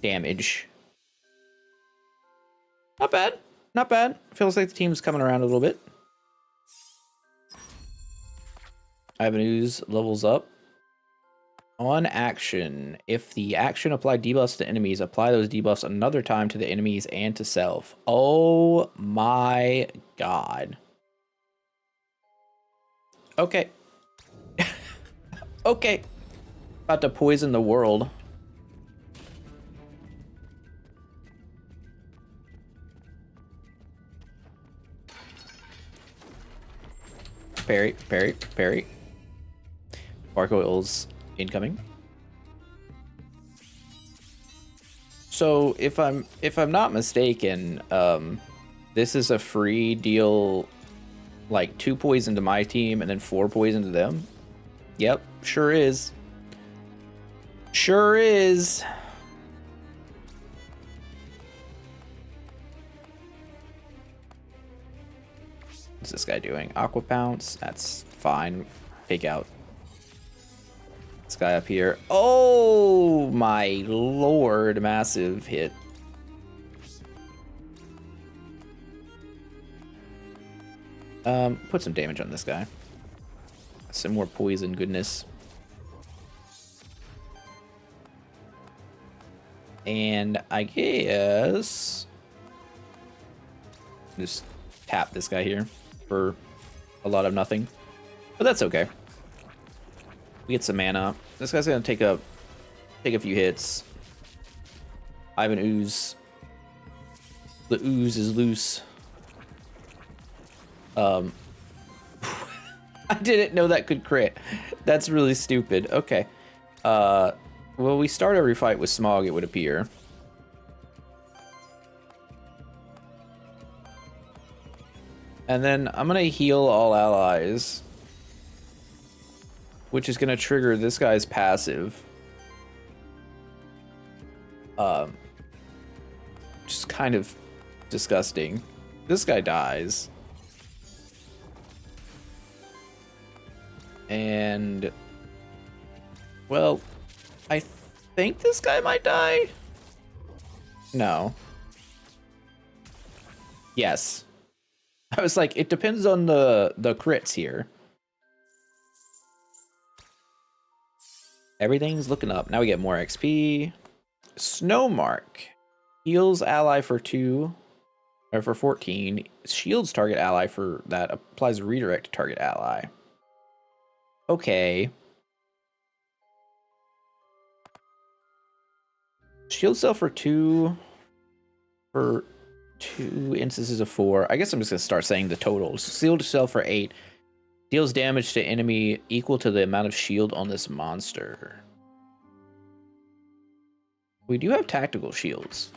Damage. Not bad. Not bad. Feels like the team's coming around a little bit. Ivan Ooze levels up. On action, if the action applied debuffs to enemies, apply those debuffs another time to the enemies and to self. Oh my god. Okay. Okay. About to poison the world. Parry, parry, parry. Gargoyles incoming. So if I'm not mistaken, this is a free deal, like 2 poison to my team and then 4 poison to them. Yep, sure is. Sure is. What's this guy doing? Aqua Pounce? That's fine. Take out this guy up here. Oh my lord, massive hit. Put some damage on this guy. Some more poison goodness. And I guess just tap this guy here for a lot of nothing. But that's okay. We get some mana. This guy's gonna take a few hits. Ivan Ooze. The ooze is loose. I didn't know that could crit. That's really stupid. Okay. Well, we start every fight with Smog, it would appear. And then I'm gonna heal all allies, which is gonna trigger this guy's passive. Just kind of disgusting. This guy dies. And, well, I think this guy might die. No. Yes. I was like, it depends on the crits here. Everything's looking up. Now we get more XP. Snowmark. Heals ally for 2, or for 14. Shields target ally for that. Applies redirect to target ally. Okay. Shield cell for 2. For 2 instances of 4. I guess I'm just gonna start saying the totals. Sealed shell for 8. Deals damage to enemy equal to the amount of shield on this monster. We do have tactical shields.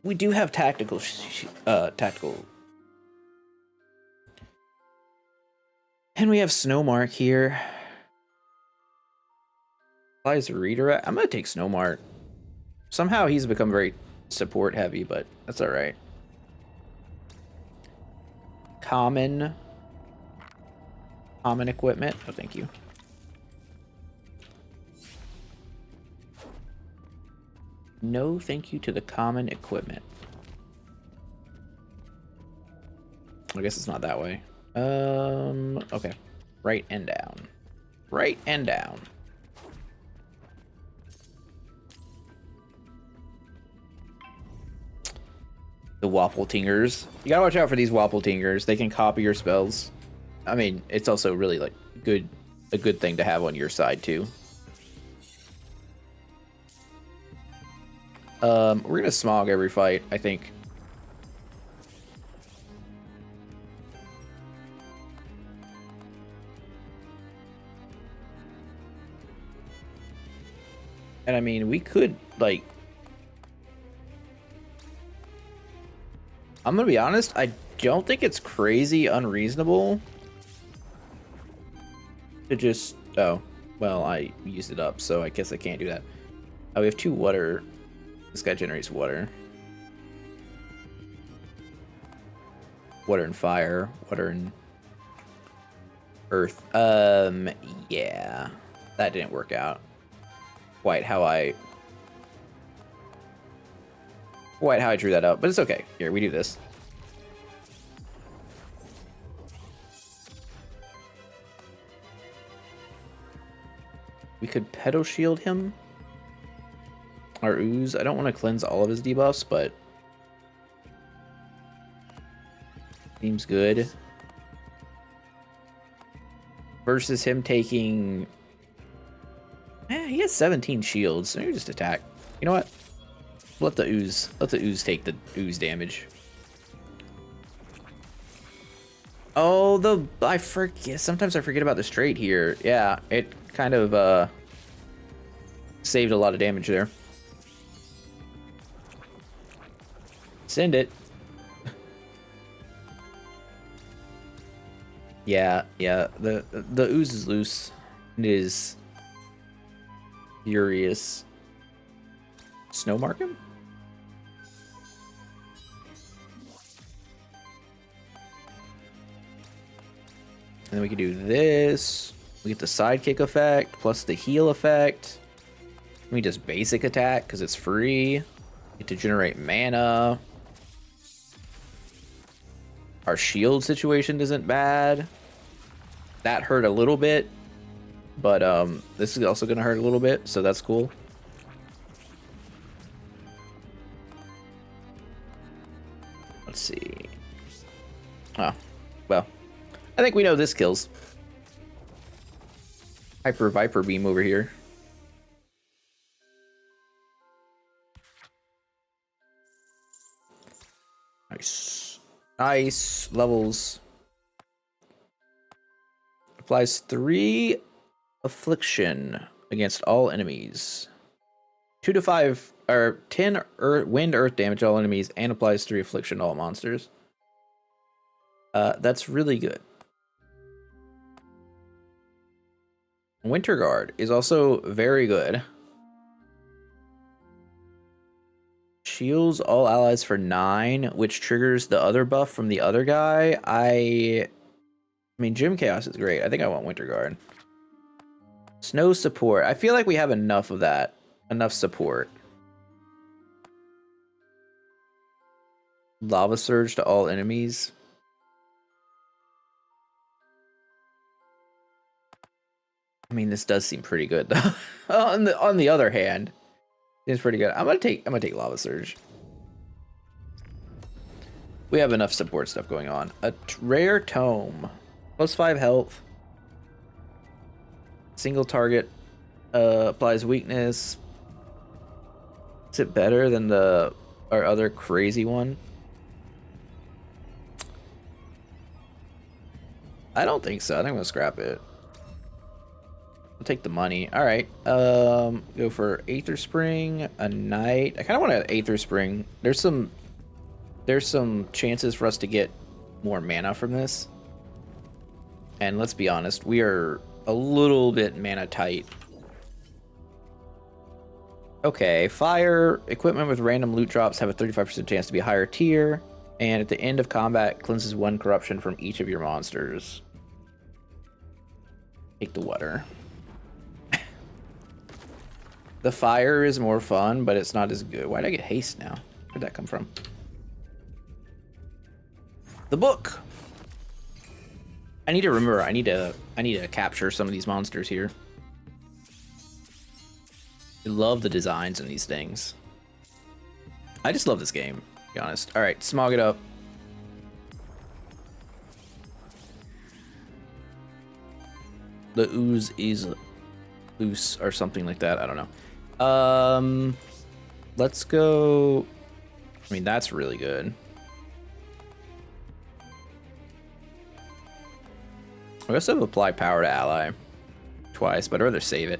We do have tactical. And we have Snowmark here. Applies redirect. I'm gonna take Snowmark. Somehow he's become very support heavy, but that's all right. Common equipment. Oh, thank you. No, thank you to the common equipment. I guess it's not that way. Okay. Right and down. Right and down. The Wapple Tingers. You gotta watch out for these Wapple Tingers. They can copy your spells. I mean, it's also really like a good thing to have on your side too. We're gonna smog every fight, I think. And I mean, we could like. I'm gonna be honest, I don't think it's crazy unreasonable to just... Oh, well, I used it up, so I guess I can't do that. Oh, we have 2 water. This guy generates water. Water and fire. Water and earth. Yeah. That didn't work out quite how I drew that up, but it's okay. Here, we do this. We could pedo shield him. Our ooze. I don't want to cleanse all of his debuffs, but seems good. Versus him taking... he has 17 shields, so maybe just attack. You know what? Let the ooze take the ooze damage. Oh, I forget. Sometimes I forget about the straight here. Yeah, it kind of saved a lot of damage there. Send it. Yeah. The ooze is loose. It is furious. Snowmark him? And then we can do this. We get the sidekick effect plus the heal effect. We just basic attack because it's free. Get to generate mana. Our shield situation isn't bad. That hurt a little bit, but this is also gonna hurt a little bit, so that's cool. Let's see. Oh, well. I think we know this kills. Hyper Viper Beam over here. Nice. Nice. Levels. Applies 3 affliction against all enemies. 2 to 5 or 10 wind earth damage to all enemies and applies 3 affliction to all monsters. That's really good. Winter Guard is also very good. Shields all allies for 9, which triggers the other buff from the other guy. I mean, Gym Chaos is great. I think I want Winter Guard. Snow support. I feel like we have enough of that. Enough support. Lava Surge to all enemies. I mean, this does seem pretty good though. on the other hand, it's pretty good. I'm gonna take Lava Surge. We have enough support stuff going on. A rare tome, +5 health. Single target applies weakness. Is it better than our other crazy one? I don't think so. I think I'm gonna scrap it. I'll take the money. All right. Go for Aether Spring, a Knight. I kind of want an Aether Spring. There's some chances for us to get more mana from this. And let's be honest, we are a little bit mana tight. Okay, fire equipment with random loot drops have a 35% chance to be a higher tier, and at the end of combat, cleanses 1 corruption from each of your monsters. Take the water. The fire is more fun, but it's not as good. Why did I get haste now? Where'd that come from? The book. I need to remember. I need to capture some of these monsters here. I love the designs in these things. I just love this game, to be honest. All right, smog it up. The ooze is loose or something like that. I don't know. Let's go. I mean, that's really good. I guess I've applied power to ally twice, but I'd rather save it.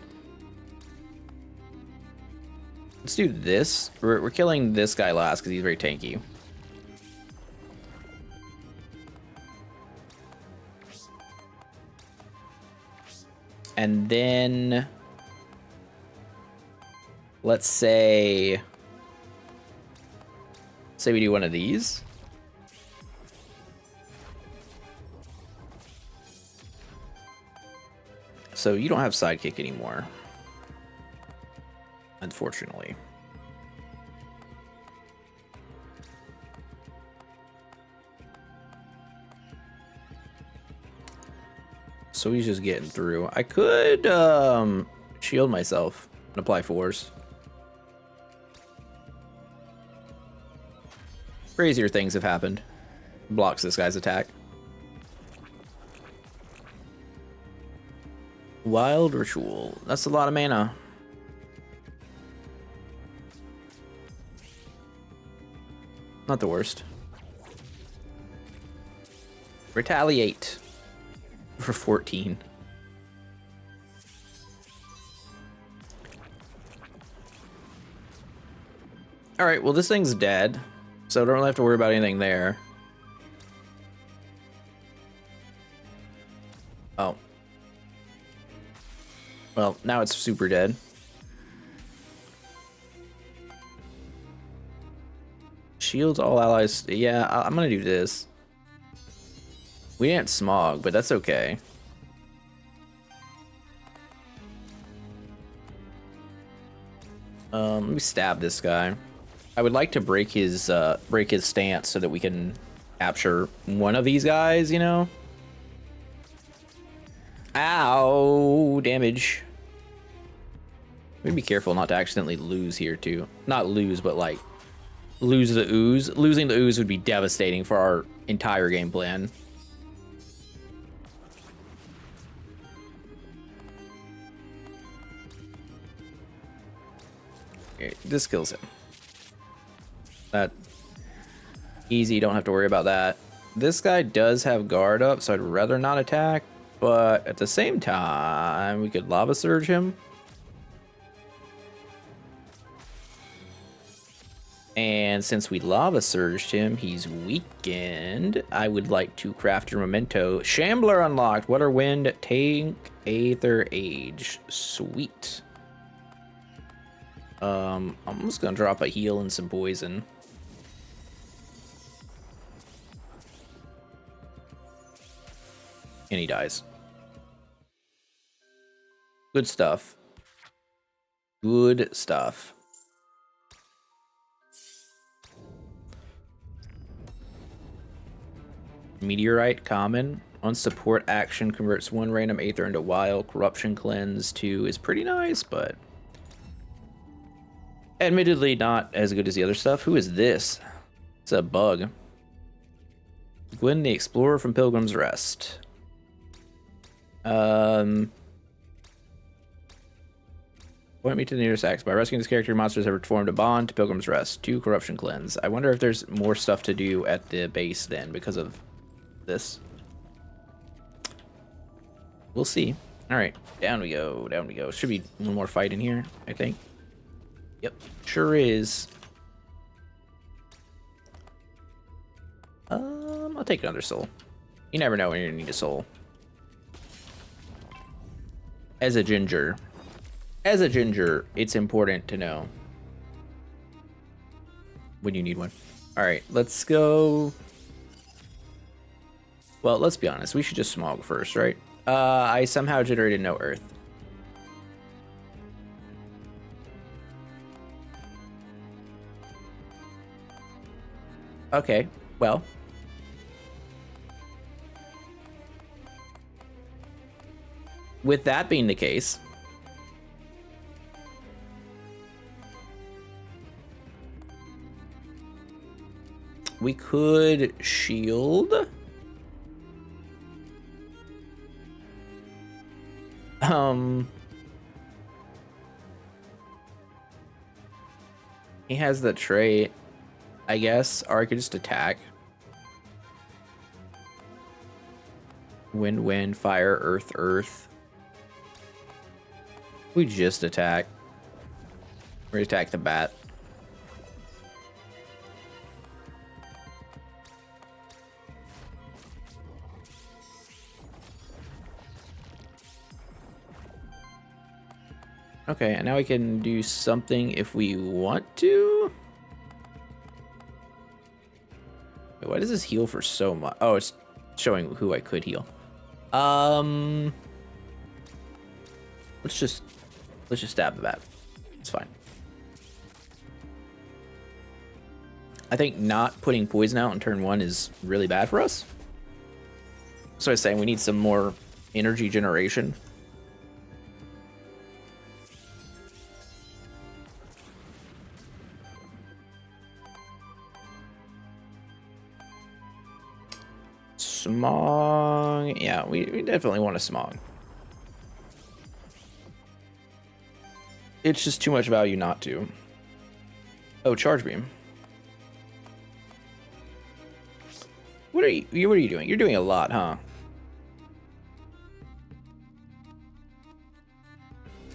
Let's do this. We're killing this guy last because he's very tanky. And then let's say we do one of these. So you don't have sidekick anymore, unfortunately. So he's just getting through. I could shield myself and apply force. Crazier things have happened. Blocks this guy's attack. Wild Ritual. That's a lot of mana. Not the worst. Retaliate for 14. Alright, well this thing's dead, so I don't really have to worry about anything there. Oh. Well, now it's super dead. Shields all allies. Yeah, I'm gonna do this. We didn't smog, but that's okay. Let me stab this guy. I would like to break his stance so that we can capture one of these guys, you know? Ow, damage. We need to be careful not to accidentally lose here too. Not lose, but like lose the ooze. Losing the ooze would be devastating for our entire game plan. Okay, this kills him. That easy, don't have to worry about that. This guy does have guard up, so I'd rather not attack, but at the same time, we could lava surge him. And since we lava surged him, he's weakened. I would like to craft your memento. Shambler unlocked. Water, wind, tank, aether, age. Sweet. I'm just gonna drop a heal and some poison. And he dies. Good stuff. Good stuff. Meteorite, common. On support action, converts 1 random aether into wild. Corruption cleanse 2 is pretty nice, but admittedly not as good as the other stuff. Who is this? It's a bug. Gwyn the Explorer from Pilgrim's Rest. Point me to the nearest axe. By rescuing this character, monsters have formed a bond to Pilgrim's Rest. 2 corruption cleanse. I wonder if there's more stuff to do at the base then because of this. We'll see. All right, down we go. Down we go. Should be one more fight in here, I think. Yep, sure is. I'll take another soul. You never know when you're gonna need a soul. As a ginger, it's important to know when you need one. All right, let's go. Well, let's be honest. We should just smog first, right? I somehow generated no earth. Okay, well. With that being the case, we could shield. He has the trait, I guess, or I could just attack. Wind, wind, fire, earth, earth. We just attack. We attack the bat. Okay, and now we can do something if we want to. Wait, why does this heal for so much? Oh, it's showing who I could heal. Let's just stab the bat. It's fine. I think not putting poison out on turn 1 is really bad for us. So I was saying we need some more energy generation. Smog. Yeah, we definitely want a smog. It's just too much value not to. Oh, charge beam. What are you doing? You're doing a lot, huh?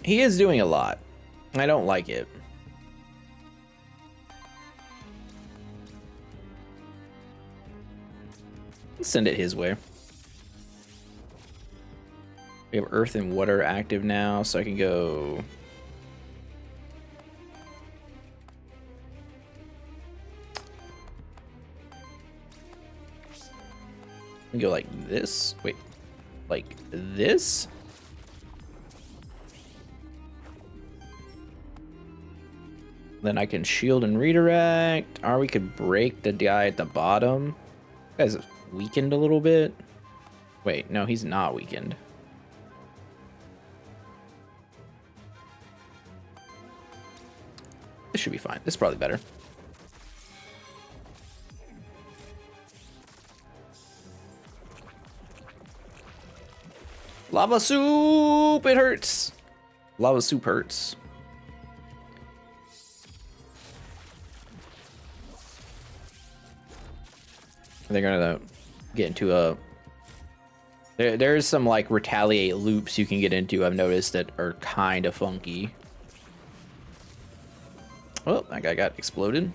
He is doing a lot. I don't like it. Let's send it his way. We have earth and water active now, so I can go. I can go like this. Wait, like this? Then I can shield and redirect. Or we could break the guy at the bottom. This guy's weakened a little bit. Wait, no, he's not weakened. This should be fine. This is probably better. Lava soup! It hurts! Lava soup hurts. They're gonna get into a... There's some, like, retaliate loops you can get into, I've noticed, that are kind of funky. Oh, that guy got exploded.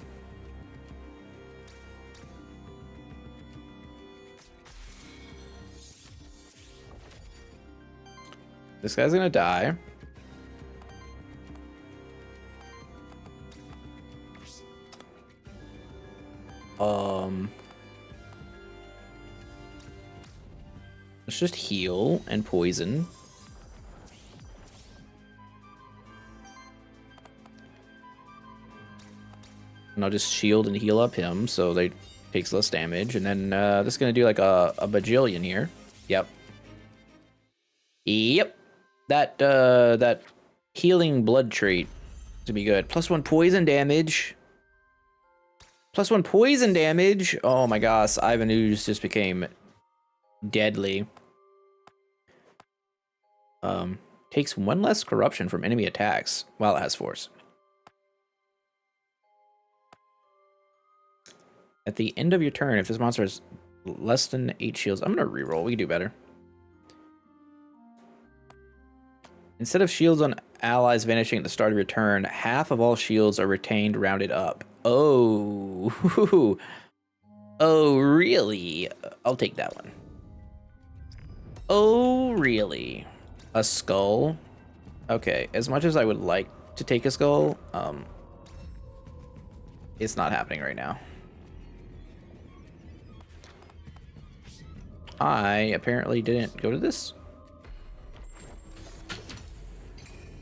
This guy's gonna die. Let's just heal and poison. And I'll just shield and heal up him so they takes less damage. And then this is gonna do like a bajillion here. Yep. Yep. That healing blood trait to be good. +1 poison damage. +1 poison damage. Oh my gosh, Ivan Ooze just became deadly. Takes 1 less corruption from enemy attacks while it has force. At the end of your turn, if this monster has less than 8 shields, I'm going to reroll. We can do better. Instead of shields on allies vanishing at the start of your turn, half of all shields are retained rounded up. Oh. Oh, really? I'll take that one. Oh, really? A skull? Okay, as much as I would like to take a skull, it's not happening right now. I apparently didn't go to this.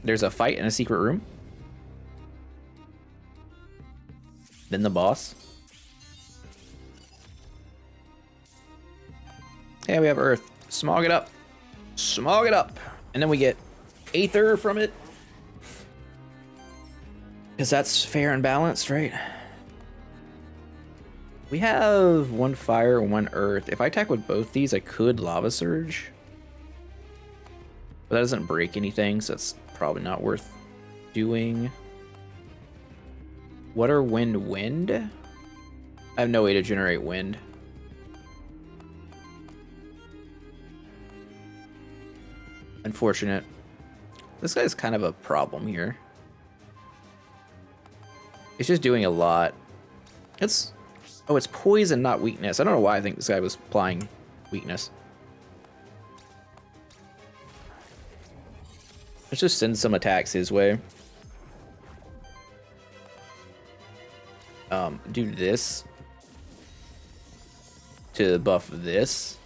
There's a fight in a secret room. Then the boss. Yeah, we have Earth. Smog it up. Smog it up. And then we get Aether from it. Because that's fair and balanced, right? We have 1 fire and 1 earth. If I attack with both these, I could Lava Surge. But that doesn't break anything, so it's probably not worth doing. Water, wind, wind? I have no way to generate wind. Unfortunate. This guy's kind of a problem here. It's just doing a lot. It's... Oh, it's poison, not weakness. I don't know why I think this guy was applying weakness. Let's just send some attacks his way. Do this to buff this.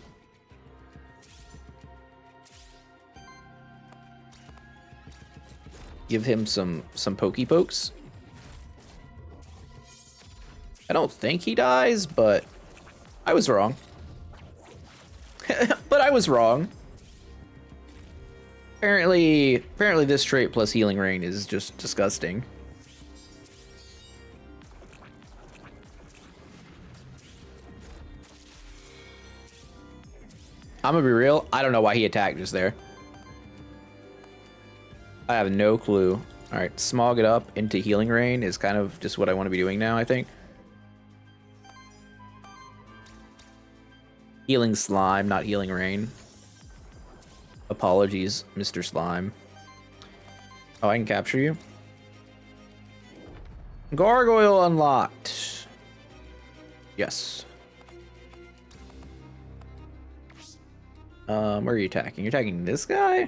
Give him some pokey pokes. I don't think he dies, but I was wrong. But I was wrong. Apparently this trait plus healing rain is just disgusting. I'm gonna be real, I don't know why he attacked just there. I have no clue. Alright, smog it up into healing rain is kind of just what I want to be doing now, I think. Healing slime, not healing rain. Apologies, Mr. Slime. Oh, I can capture you. Gargoyle unlocked. Yes. Where are you attacking? You're attacking this guy?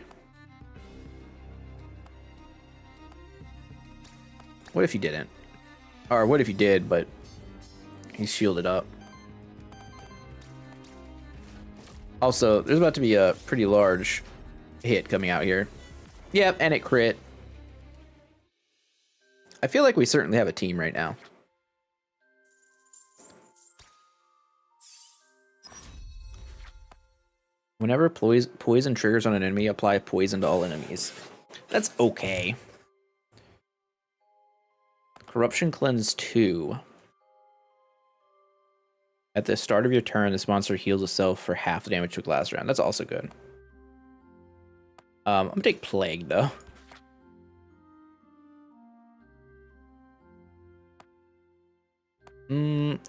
What if you didn't? Or what if you did, but he's shielded up? Also, there's about to be a pretty large hit coming out here. Yep, and it crit. I feel like we certainly have a team right now. Whenever poison triggers on an enemy, apply poison to all enemies. That's okay. Corruption Cleanse 2. At the start of your turn, this monster heals itself for half the damage took last round. That's also good. I'm gonna take Plague, though.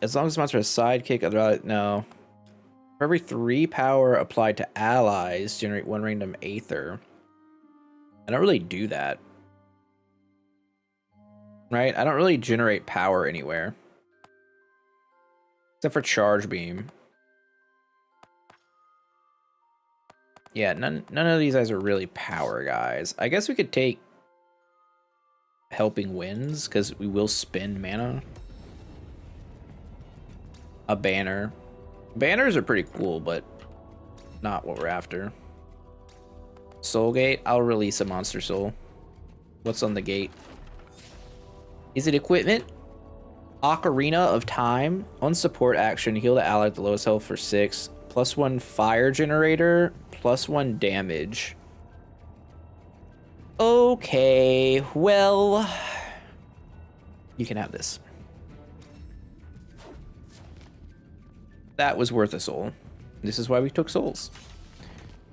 As long as the monster has sidekick, otherwise, no. For every 3 power applied to allies, generate 1 random Aether. I don't really do that. Right? I don't really generate power anywhere. Except for Charge Beam. Yeah, none of these guys are really power guys. I guess we could take Helping Winds, because we will spend mana. A banner. Banners are pretty cool, but not what we're after. Soul Gate, I'll release a Monster Soul. What's on the gate? Is it equipment? Ocarina of Time. On support action, heal the ally at the lowest health for 6. +1 fire generator. +1 damage. Okay, well, you can have this. That was worth a soul. This is why we took souls.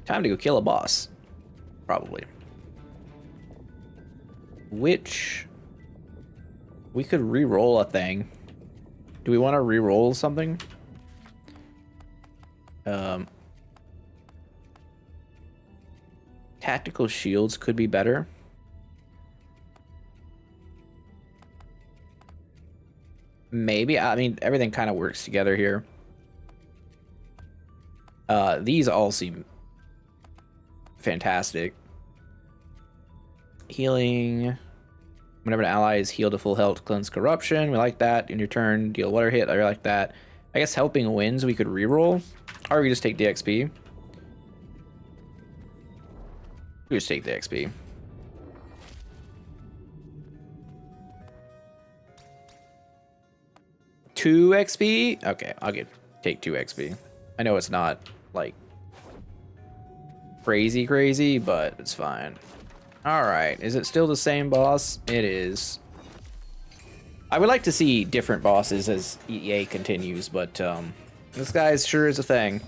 Time to go kill a boss. Probably. which we could re-roll a thing. Do we want to re-roll something? Tactical shields could be better. Maybe. I mean, everything kind of works together here. These all seem fantastic. Healing. Whenever an ally is healed to full health, cleanse corruption. We like that. In your turn, deal water hit. I like that. I guess helping wins we could reroll. Or we just take the XP. We just take the XP. Two XP? Okay, I'll take 2 XP. I know it's not like crazy, but it's fine. Alright, is it still the same boss? It is. I would like to see different bosses as EA continues, but this guy sure is a thing.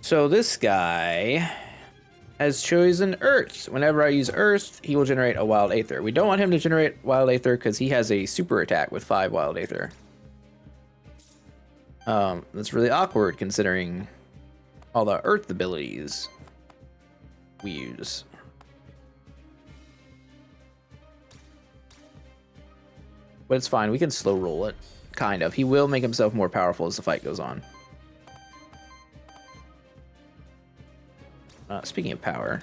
So this guy has chosen Earth. Whenever I use Earth, he will generate a Wild Aether. We don't want him to generate Wild Aether because he has a super attack with 5 Wild Aether. That's really awkward considering all the Earth abilities we use. But it's fine, we can slow roll it. Kind of. He will make himself more powerful as the fight goes on. Speaking of power,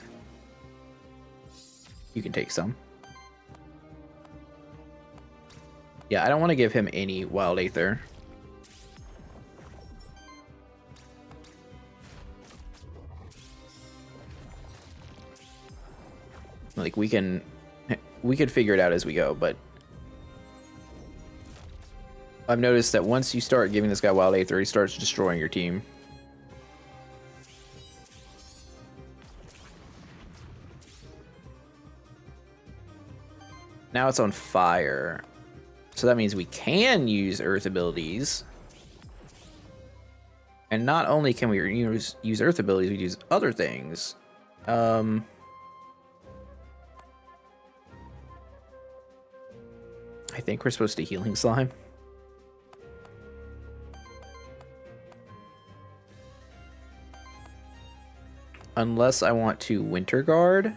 you can take some. Yeah, I don't want to give him any Wild Aether. Like, we could figure it out as we go, but I've noticed that once you start giving this guy Wild Aether, he starts destroying your team. Now it's on fire. So that means we can use Earth abilities. And not only can we use Earth abilities, we use other things. I think we're supposed to Healing Slime. Unless I want to Winter Guard.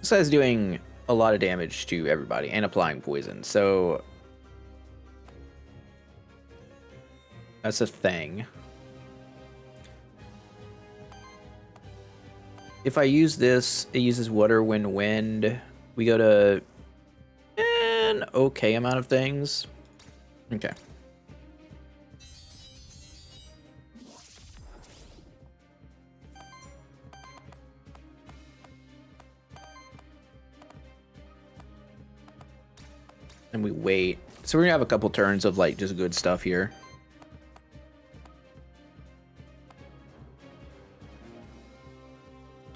This guy's doing a lot of damage to everybody and applying poison, so that's a thing. If I use this, it uses water, wind. We go to an okay amount of things. Okay. And we wait. So we're gonna have a couple turns of like just good stuff here.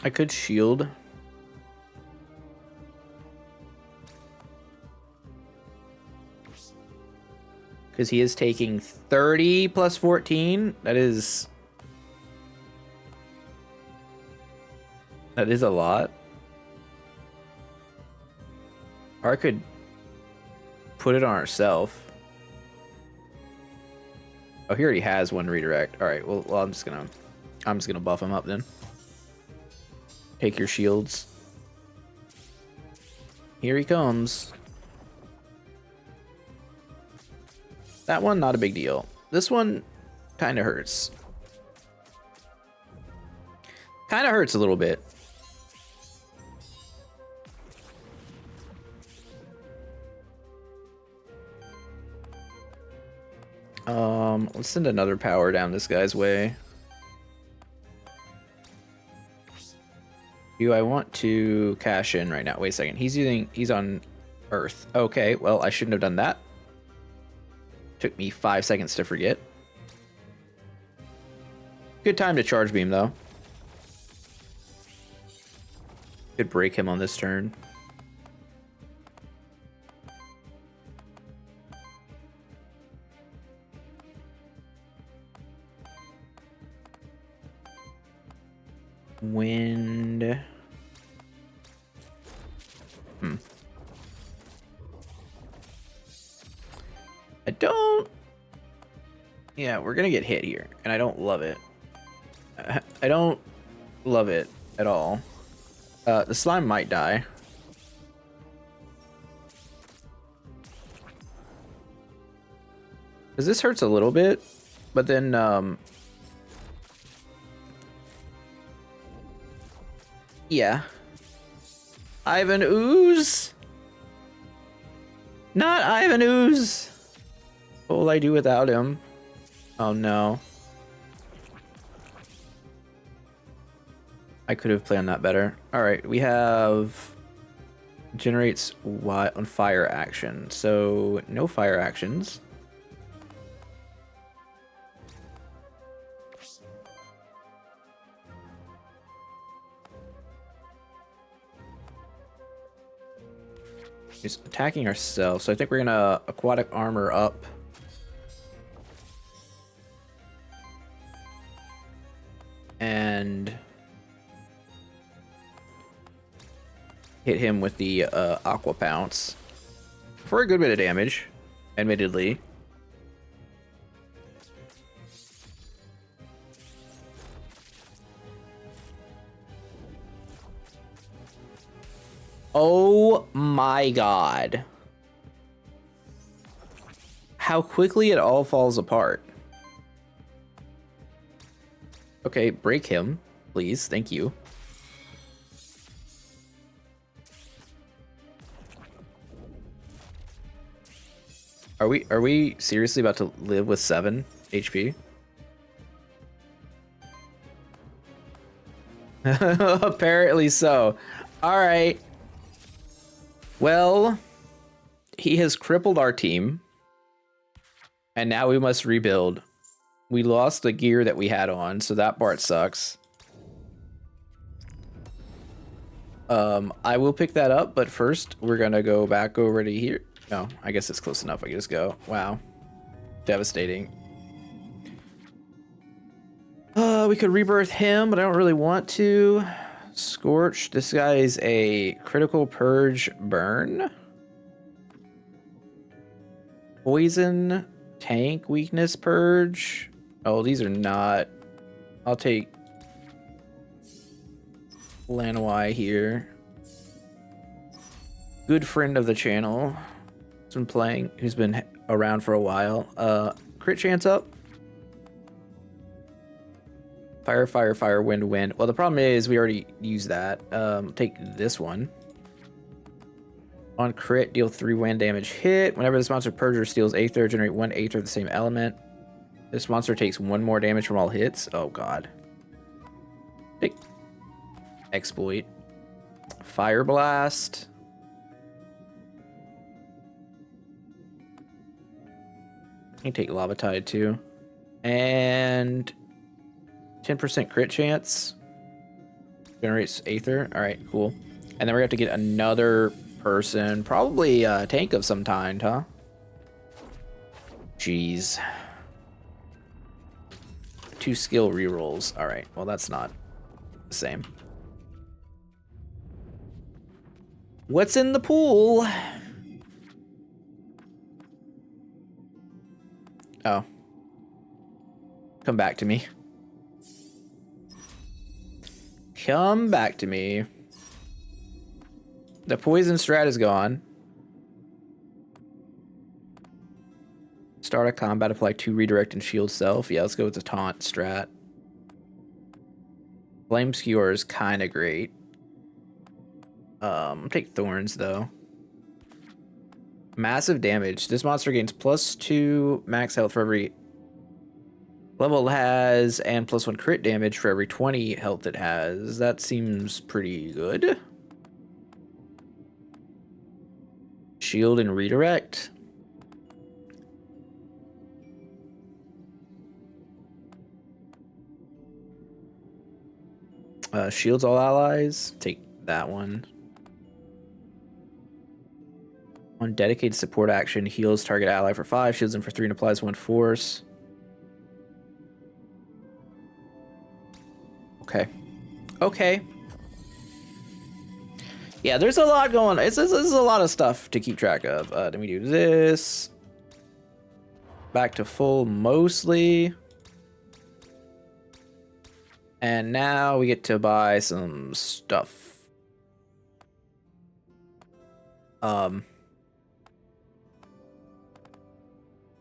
I could shield. Because he is taking 30 plus 14. That is a lot. Or I could put it on ourselves. Oh, he already has one redirect. All right. Well, I'm just gonna buff him up then. Take your shields. Here he comes. That one, not a big deal. This one kind of hurts. Kind of hurts a little bit. Let's send another power down this guy's way. Do I want to cash in right now? Wait a second. He's on Earth. Okay, well, I shouldn't have done that. Took me 5 seconds to forget. Good time to charge beam, though. Could break him on this turn. Wind. I don't... Yeah, we're gonna get hit here, and I don't love it. I don't love it at all. The slime might die. Because this hurts a little bit, but then, yeah. Ivan Ooze? Not Ivan Ooze! What will I do without him? Oh no. I could have planned that better. Alright, we have... Generates what on fire action. So, no fire actions. He's attacking ourselves, so I think we're gonna aquatic armor up. And hit him with the aqua pounce for a good bit of damage, admittedly. Oh my god. How quickly it all falls apart. Okay, break him, please. Thank you. Are we seriously about to live with 7 HP? Apparently so. All right. Well, he has crippled our team, and now we must rebuild. We lost the gear that we had on, so that part sucks. I will pick that up, but first we're gonna go back over to here. No, I guess it's close enough. I can just go. Wow. Devastating. We could rebirth him, but I don't really want to. Scorch. This guy is a critical purge burn. Poison. Tank weakness purge. Oh, these are not. I'll take Lanwai here. Good friend of the channel. Who's been playing, who's been around for a while. Crit chance up. Fire, fire, fire, wind, wind. Well, the problem is we already used that. Take this one. On crit, deal 3 wind damage hit. Whenever this monster purger steals Aether, generate 1 Aether of the same element. This monster takes 1 more damage from all hits. Oh god. Take exploit. Fire blast. I can take lava tide too. And 10% crit chance. Generates Aether. Alright, cool. And then we're gonna have to get another person. Probably a tank of some kind, huh? Jeez. 2 skill rerolls. Alright, well that's not the same. What's in the pool? Oh. Come back to me. Come back to me. The poison strat is gone. Start a combat, apply 2 redirect and shield self. Yeah, let's go with the taunt strat. Flame skewer is kind of great. Take thorns though. Massive damage. This monster gains +2 max health for every level it has, and +1 crit damage for every 20 health it has. That seems pretty good. Shield and redirect. Shields all allies. Take that one. On dedicated support action, heals target ally for 5, shields them for 3, and applies 1 force. Okay. Okay. Yeah, there's a lot going on. It's a lot of stuff to keep track of. Let me do this. Back to full mostly. And now we get to buy some stuff.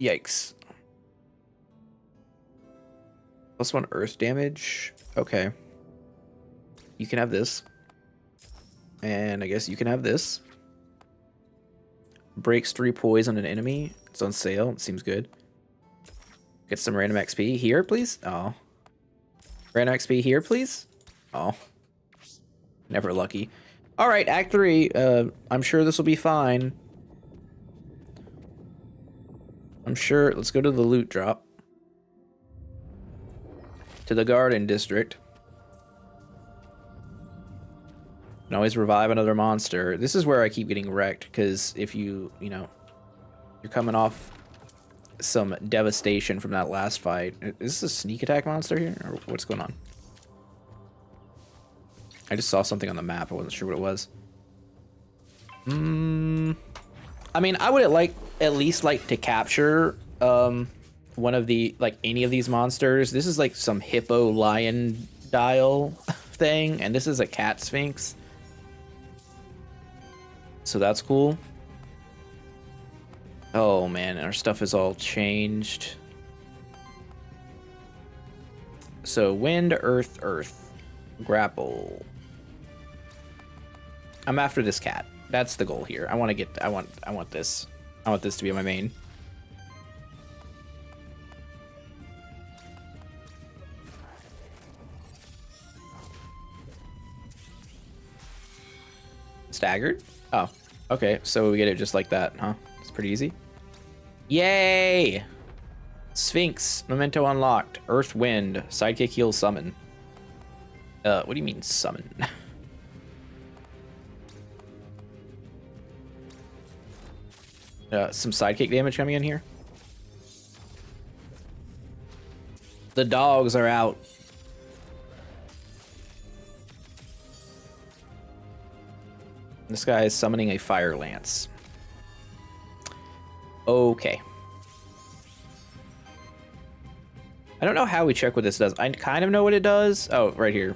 Yikes. +1 earth damage. Okay. You can have this. And I guess you can have this. Breaks 3 poison on an enemy. It's on sale. It seems good. Get some random XP here, please. Oh. Random XP here, please. Oh. Never lucky. All right, Act 3. I'm sure this will be fine. I'm sure. Let's go to the loot drop. To the garden district. Can always revive another monster. This is where I keep getting wrecked, because if you know, you're coming off some devastation from that last fight. Is this a sneak attack monster here? Or what's going on? I just saw something on the map. I wasn't sure what it was. I mean, I would at least like to capture one of the, like, any of these monsters. This is like some hippo lion dial thing, and this is a cat sphinx. So that's cool. Oh man, our stuff is all changed. So wind, earth, earth, grapple. I'm after this cat. That's the goal here. I want this. I want this to be my main. Staggered? Oh, okay. So we get it just like that, huh? It's pretty easy. Yay! Sphinx, memento unlocked. Earth, wind, sidekick, heal, summon. What do you mean summon? Some sidekick damage coming in here. The dogs are out. This guy is summoning a fire lance. Okay. I don't know how we check what this does. I kind of know what it does. Oh, right here.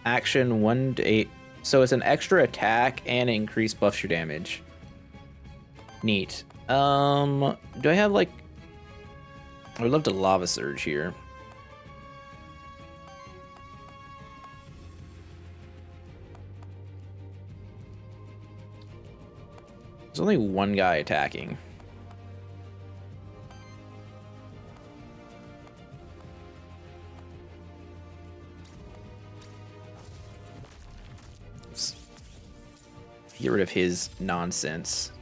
Action 1 to 8. So it's an extra attack and increased buffs your damage. Neat. Do I have, like... I would love to lava surge here. There's only one guy attacking. Let's get rid of his nonsense.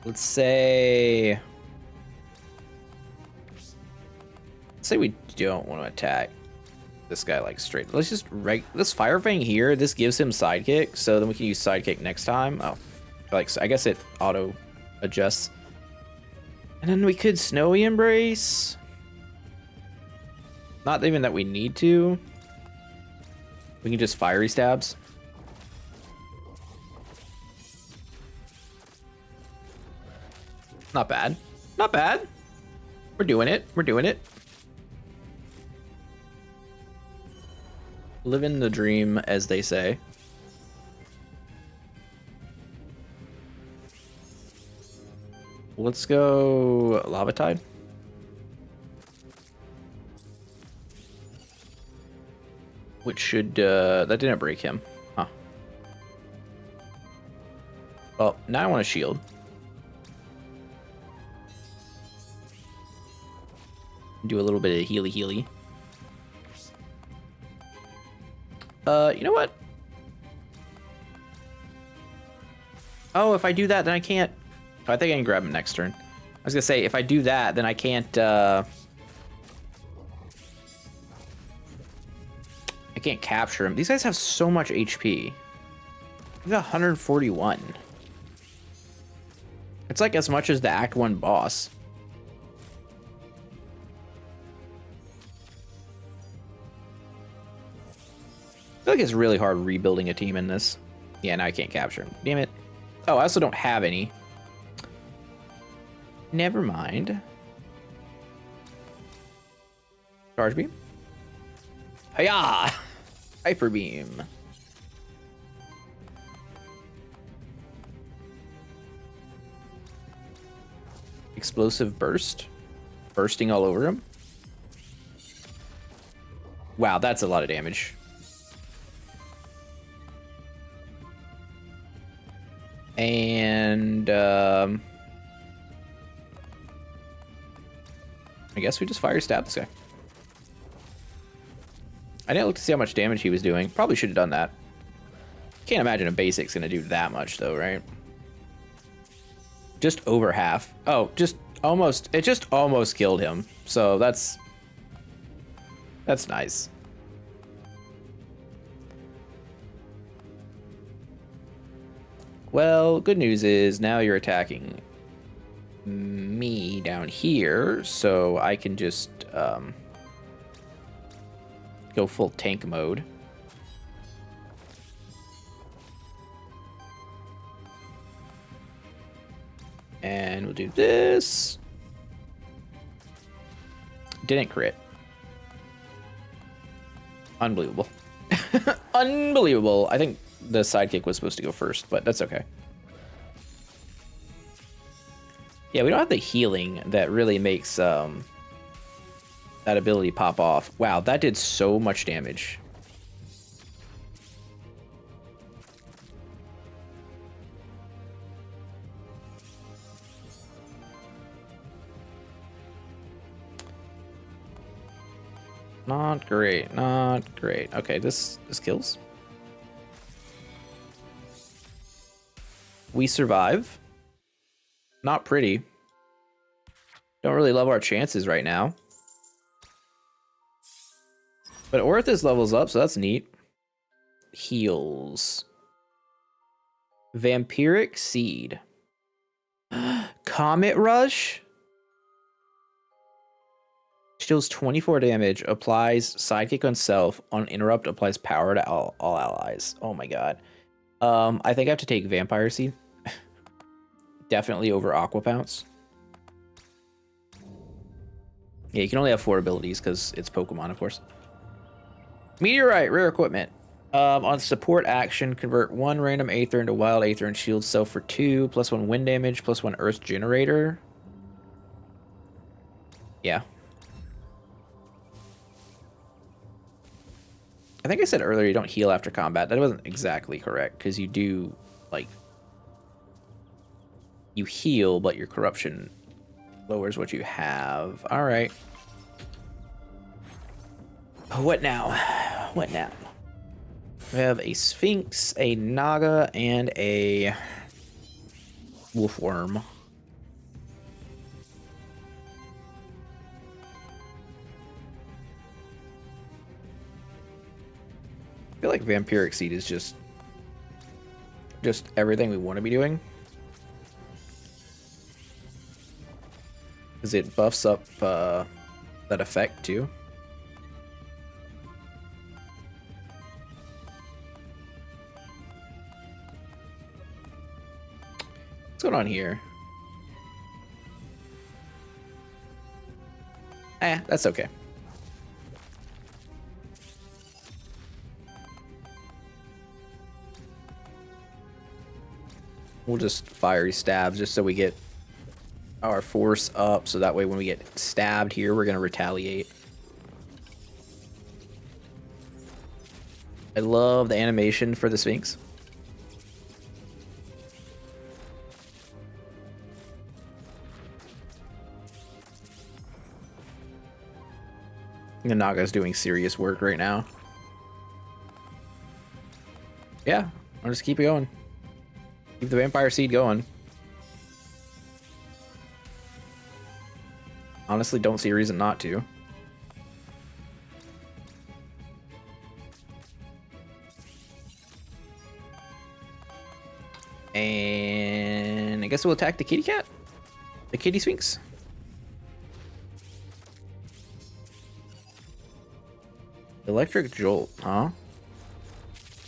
Let's say we don't want to attack this guy like straight. Let's just this Fire Fang here. This gives him sidekick, so then we can use sidekick next time. Oh, like, so I guess it auto adjusts. And then we could Snowy Embrace. Not even that we need to. We can just Fiery Stabs. Not bad. Not bad. We're doing it. We're doing it. Living the dream, as they say. Let's go Lava Tide. Which should, that didn't break him. Huh. Well, now I want a shield. Do a little bit of healy. You know what? Oh, if I do that, then I can't... Oh, I think I can grab him next turn. I was gonna say, if I do that, then I can't, I can't capture him. These guys have so much HP. He's got 141. It's like as much as the Act 1 boss. I feel like it's really hard rebuilding a team in this. Yeah, now I can't capture him. Damn it. Oh, I also don't have any. Never mind. Charge beam. Hiya! Hyper beam. Explosive burst. Bursting all over him. Wow, that's a lot of damage. And I guess we just fire stab this guy. I didn't look to see how much damage he was doing. Probably should have done that. Can't imagine a basic's gonna do that much though, right? Just over half. Oh, just almost. It just almost killed him. So that's nice. Well, good news is now you're attacking me down here, so I can just go full tank mode. And we'll do this. Didn't crit. Unbelievable. Unbelievable. I think the sidekick was supposed to go first, but that's okay. Yeah, we don't have the healing that really makes that ability pop off. Wow, that did so much damage. Not great, not great. Okay, this kills. We survive. Not pretty. Don't really love our chances right now. But Orthus levels up, so that's neat. Heals. Vampiric Seed. Comet Rush? Deals 24 damage, applies sidekick on self, on interrupt, applies power to all allies. Oh my god. I think I have to take Vampire Seed. Definitely over Aqua Pounce. Yeah, you can only have 4 abilities because it's Pokemon, of course. Meteorite, rare equipment. On support action, convert 1 random Aether into Wild Aether and shield self for 2, +1 wind damage, +1 Earth Generator. Yeah. I think I said earlier you don't heal after combat. That wasn't exactly correct, because you do, like, you heal, but your corruption lowers what you have. All right. What now? What now? We have a Sphinx, a Naga, and a Wolfworm. I feel like Vampiric Seed is just everything we want to be doing. Because it buffs up that effect too. What's going on here? That's okay. We'll just fiery stabs just so we get our force up, so that way when we get stabbed here, we're gonna retaliate. I love the animation for the Sphinx. The Naga's doing serious work right now. Yeah, I'll just keep it going. Keep the Vampire Seed going. Honestly, don't see a reason not to. And I guess we'll attack the kitty cat? The kitty Sphinx? Electric Jolt, huh?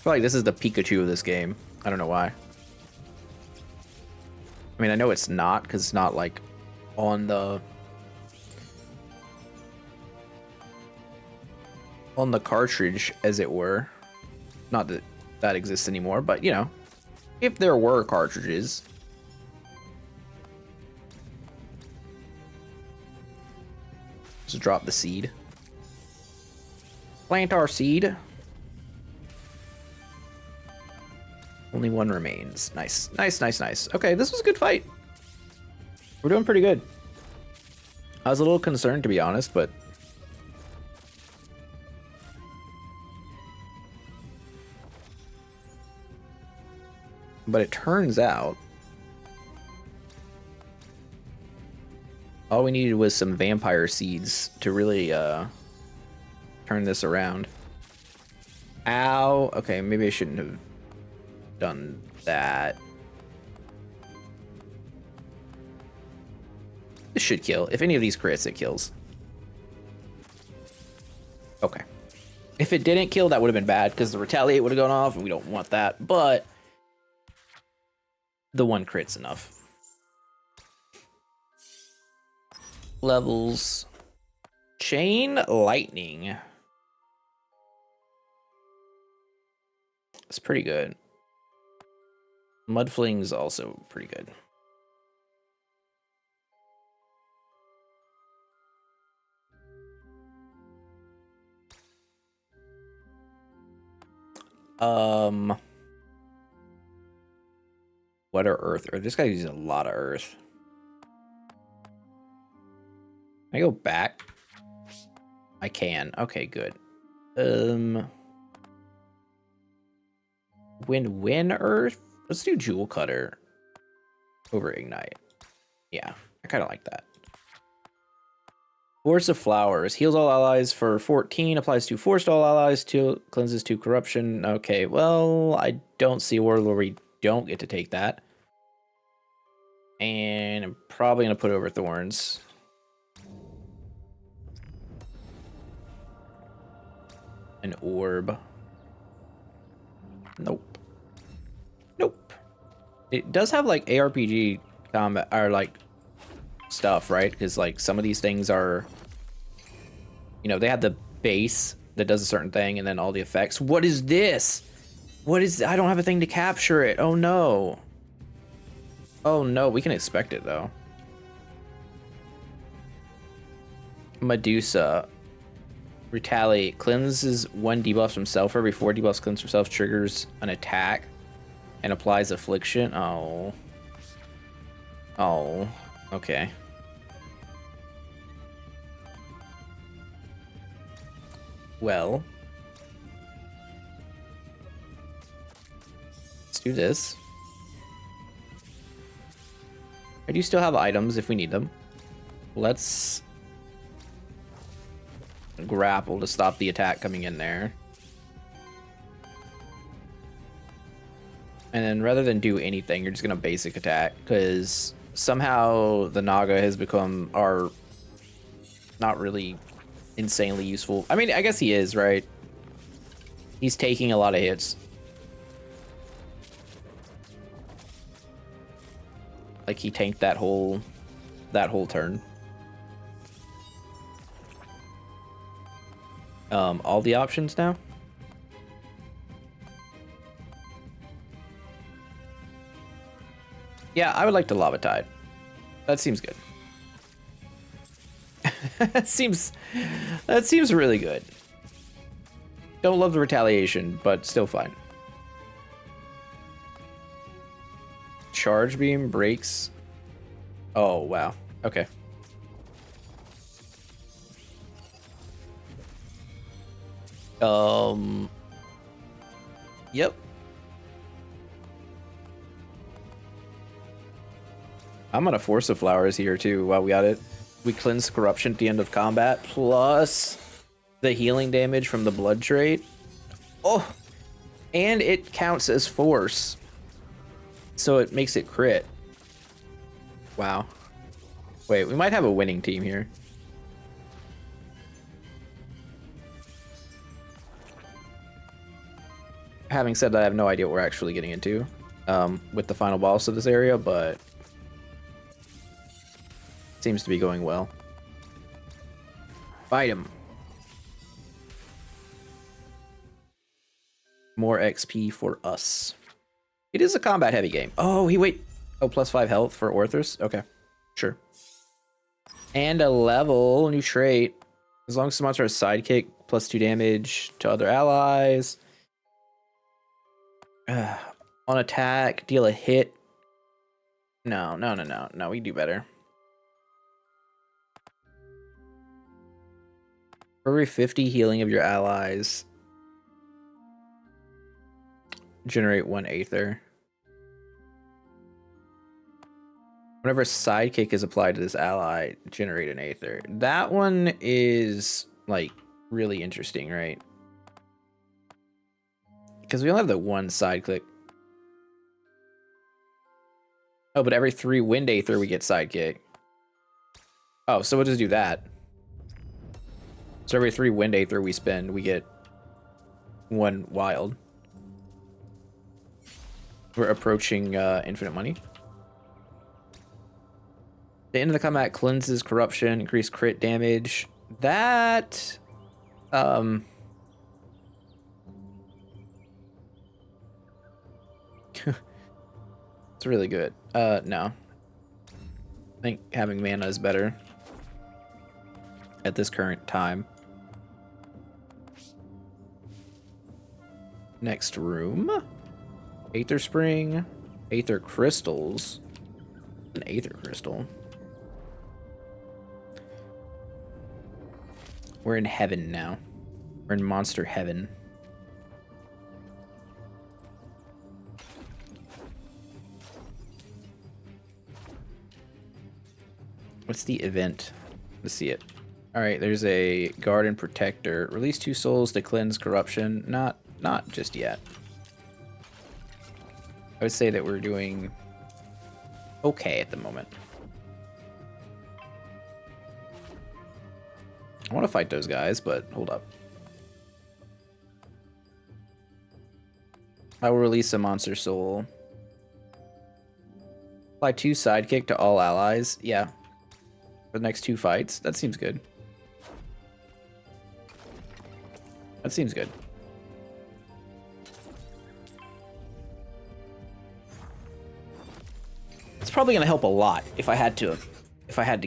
feel like this is the Pikachu of this game. I don't know why. I mean, I know it's not, because it's not, like, on the cartridge, as it were. Not that that exists anymore, but, you know, if there were cartridges. Just drop the seed. Plant our seed. Only one remains. Nice. Nice, nice, nice. Okay, this was a good fight. We're doing pretty good. I was a little concerned, to be honest, but... But it turns out... all we needed was some vampire seeds to really, turn this around. Ow! Okay, maybe I shouldn't have done that. This should kill. If any of these crits, it kills. Okay. If it didn't kill, that would have been bad, because the retaliate would have gone off, and we don't want that, but... the one crit's enough. Levels. Chain lightning. It's pretty good. Mudfling's also pretty good. What are earth? This guy uses a lot of earth. Can I go back? I can. Okay, good. Win earth? Let's do Jewel Cutter over Ignite. Yeah, I kind of like that. Force of Flowers. Heals all allies for 14. Applies to forced all allies. Cleanses to corruption. Okay, well, I don't see a world where we don't get to take that. And I'm probably going to put it over Thorns. An orb. Nope. Nope. It does have like ARPG combat or like stuff, right? Because like some of these things are, you know, they have the base that does a certain thing and then all the effects. What is this? What is, I don't have a thing to capture it. Oh no. Oh no, we can expect it though. Medusa. Retaliate. Cleanses 1 debuff from self. Every 4 debuffs cleanse from self triggers an attack and applies affliction. Oh. Oh. Okay. Well. Let's do this. I do still have items if we need them. Let's grapple to stop the attack coming in there. And then rather than do anything, you're just gonna basic attack, because somehow the Naga has become our not really insanely useful. I mean, I guess he is, right? He's taking a lot of hits. Like he tanked that whole turn. All the options now? Yeah, I would like to Lava Tide. That seems good. that seems really good. Don't love the retaliation, but still fine. Charge beam breaks. Oh, wow. Okay. Yep. I'm gonna Force of Flowers here too while we got it. We cleanse corruption at the end of combat, plus the healing damage from the blood trait. Oh, and it counts as force. So it makes it crit. Wow. Wait, we might have a winning team here. Having said that, I have no idea what we're actually getting into with the final boss of this area, but seems to be going well. Fight him. More XP for us. It is a combat heavy game. Oh, wait. Oh, +5 health for Orthros. Okay, sure. And a level, new trait. As long as the monster has sidekick, +2 damage to other allies. On attack, deal a hit. No, we do better. For every 50 healing of your allies, generate 1 Aether. Whenever sidekick is applied to this ally, generate an Aether. That one is, like, really interesting, right? Because we only have the 1 sidekick. Oh, but every 3 wind Aether we get sidekick. Oh, so we'll just do that. So every 3 wind Aether we spend, we get 1 wild. We're approaching infinite money. The end of the combat cleanses corruption, increase crit damage. That it's really good. No. I think having mana is better at this current time. Next room. Aether Spring, Aether Crystals, an Aether Crystal. We're in heaven now. We're in monster heaven. What's the event? Let's see it. All right, there's a guard and protector. Release 2 souls to cleanse corruption. Not just yet. I would say that we're doing okay at the moment. I want to fight those guys, but hold up. I will release a monster soul. Apply 2 sidekick to all allies. Yeah. For the next 2 fights. That seems good. That seems good. It's probably gonna help a lot if I had to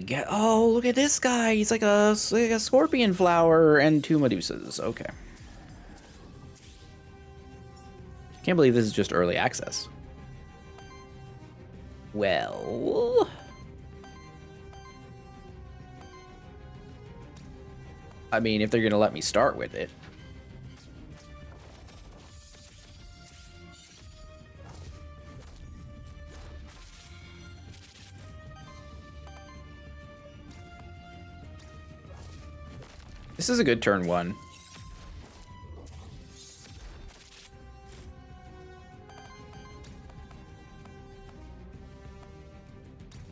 get. Oh, look at this guy! He's like a scorpion flower and 2 Medusas. Okay. Can't believe this is just early access. Well, I mean, if they're gonna let me start with it. This is a good turn 1.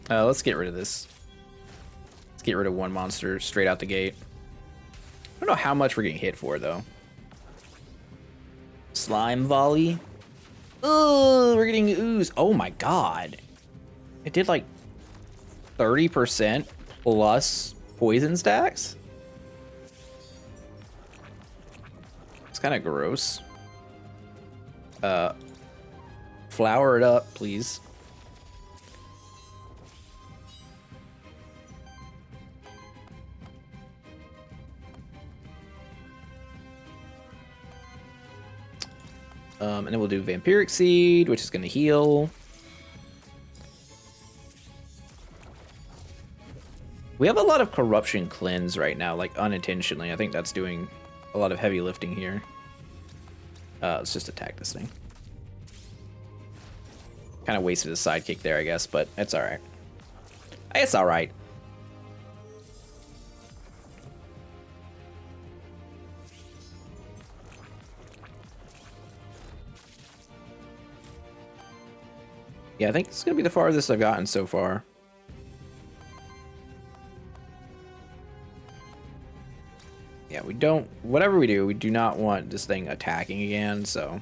Let's get rid of this. Let's get rid of 1 monster straight out the gate. I don't know how much we're getting hit for, though. Slime volley. Oh, we're getting ooze. Oh my god. It did like 30% plus poison stacks. It's kind of gross. Flower it up, please. And then we'll do Vampiric Seed, which is going to heal. We have a lot of Corruption Cleanse right now, like unintentionally. I think that's doing a lot of heavy lifting here. Let's just attack this thing. Kind of wasted a sidekick there, I guess, but it's alright. It's alright. Yeah, I think it's gonna be the farthest I've gotten so far. Yeah, we don't, whatever we do not want this thing attacking again, so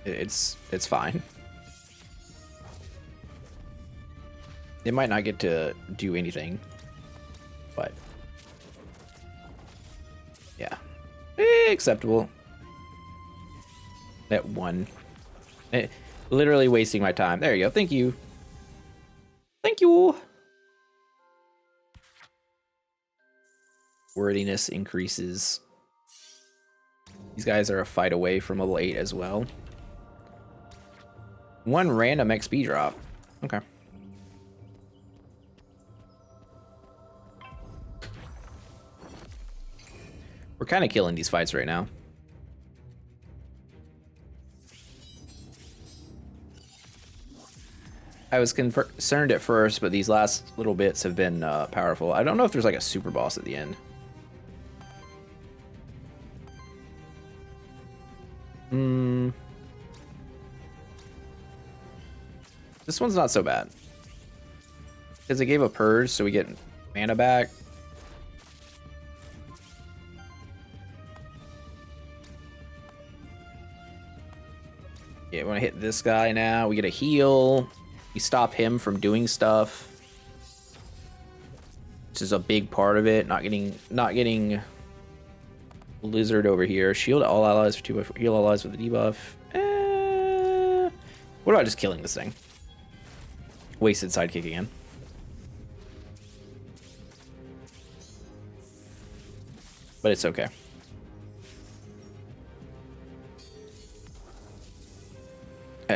It's fine. It might not get to do anything, but yeah, acceptable. That one, literally wasting my time. There you go. Thank you. Thank you. Worthiness increases. These guys are a fight away from level 8 as well. One random XP drop. Okay. We're kind of killing these fights right now. I was concerned at first, but these last little bits have been powerful. I don't know if there's like a super boss at the end. This one's not so bad. Because it gave a purge, so we get mana back. Yeah, we want to hit this guy now. We get a heal. We stop him from doing stuff. This is a big part of it. Not getting Lizard over here. Shield all allies for 2/4. Heal allies with a debuff. What about just killing this thing? Wasted sidekick again. But it's okay.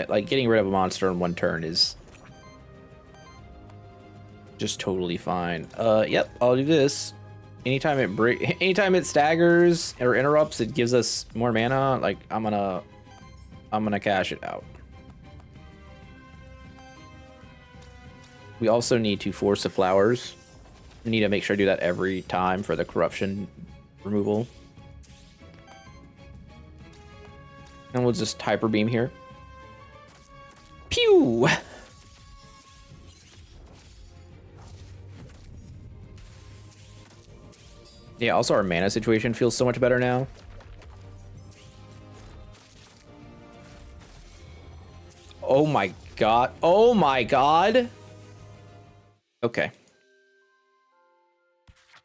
Like, getting rid of a monster in one turn is just totally fine. Yep, I'll do this. Anytime it staggers or interrupts, it gives us more mana. Like, I'm gonna cash it out. We also need to force the flowers. We need to make sure I do that every time for the corruption removal. And we'll just hyper beam here. Pew! Yeah, also our mana situation feels so much better now. Oh my god. Oh my god! Okay.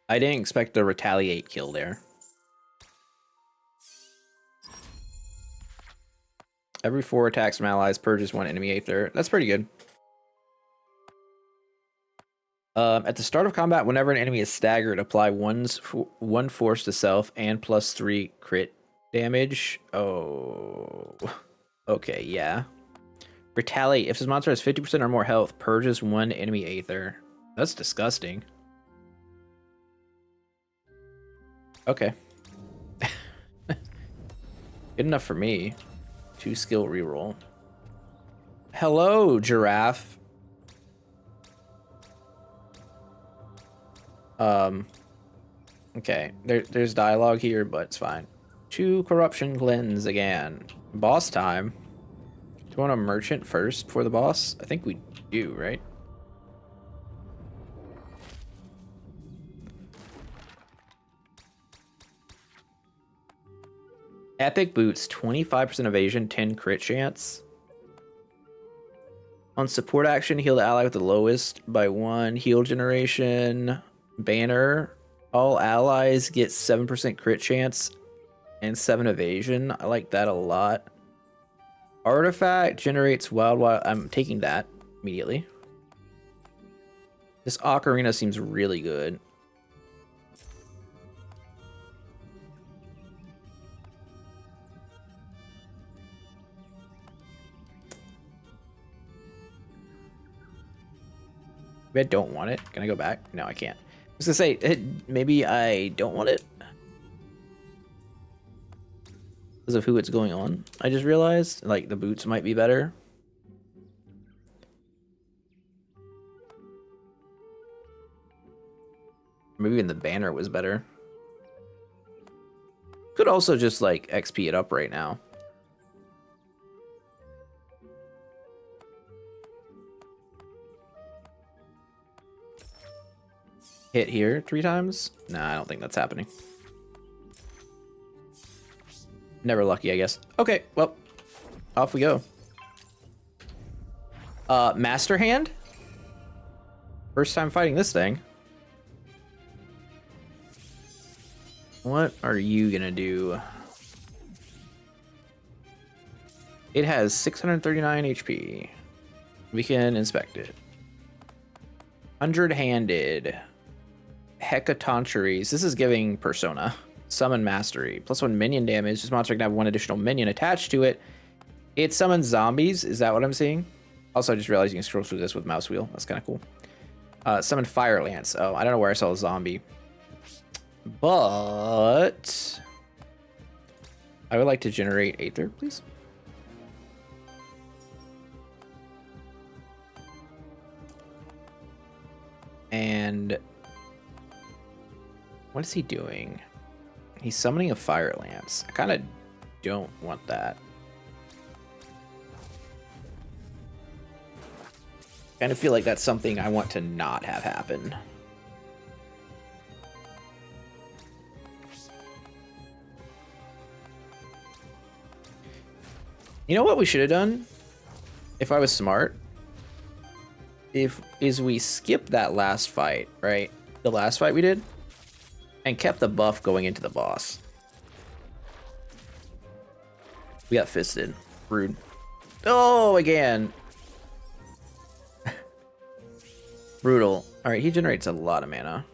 I didn't expect the retaliate kill there. Every 4 attacks from allies purges 1 enemy Aether. That's pretty good. At the start of combat, whenever an enemy is staggered, apply 1 force to self and +3 crit damage. Oh. Okay, yeah. Retaliate. If this monster has 50% or more health, purges 1 enemy Aether. That's disgusting. Okay. Good enough for me. 2 skill reroll. Hello, giraffe. Okay. There's dialogue here, but it's fine. 2 corruption cleanse again. Boss time. Do you want a merchant first before the boss? I think we do, right? Epic boots, 25% evasion, 10 crit chance. On support action, heal the ally with the lowest by 1. Heal generation. Banner. All allies get 7% crit chance and 7 evasion. I like that a lot. Artifact generates wild. I'm taking that immediately. This ocarina seems really good. Maybe I don't want it. Can I go back? No, I can't. I was gonna say, maybe I don't want it because of who it's going on. I just realized, like, the boots might be better. Maybe even the banner was better. Could also just, like, XP it up right now. Hit here 3 times? Nah, I don't think that's happening. Never lucky, I guess. Okay, well. off we go. Master Hand? First time fighting this thing. What are you gonna do? It has 639 HP. We can inspect it. 100-handed. Hecatoncheries. This is giving Persona. Summon Mastery. +1 minion damage. This monster can have 1 additional minion attached to it. It summons zombies. Is that what I'm seeing? Also, I just realized you can scroll through this with mouse wheel. That's kind of cool. Summon Fire Lance. Oh, I don't know where I saw a zombie. But I would like to generate Aether, please. And what is he doing? He's summoning a Fire Lance. I kind of don't want that. I kind of feel like that's something I want to not have happen. You know what we should have done? If I was smart? Is we skipped that last fight, right? The last fight we did? And kept the buff going into the boss. We got fisted. Rude. Oh, again. Brutal. Alright, he generates a lot of mana.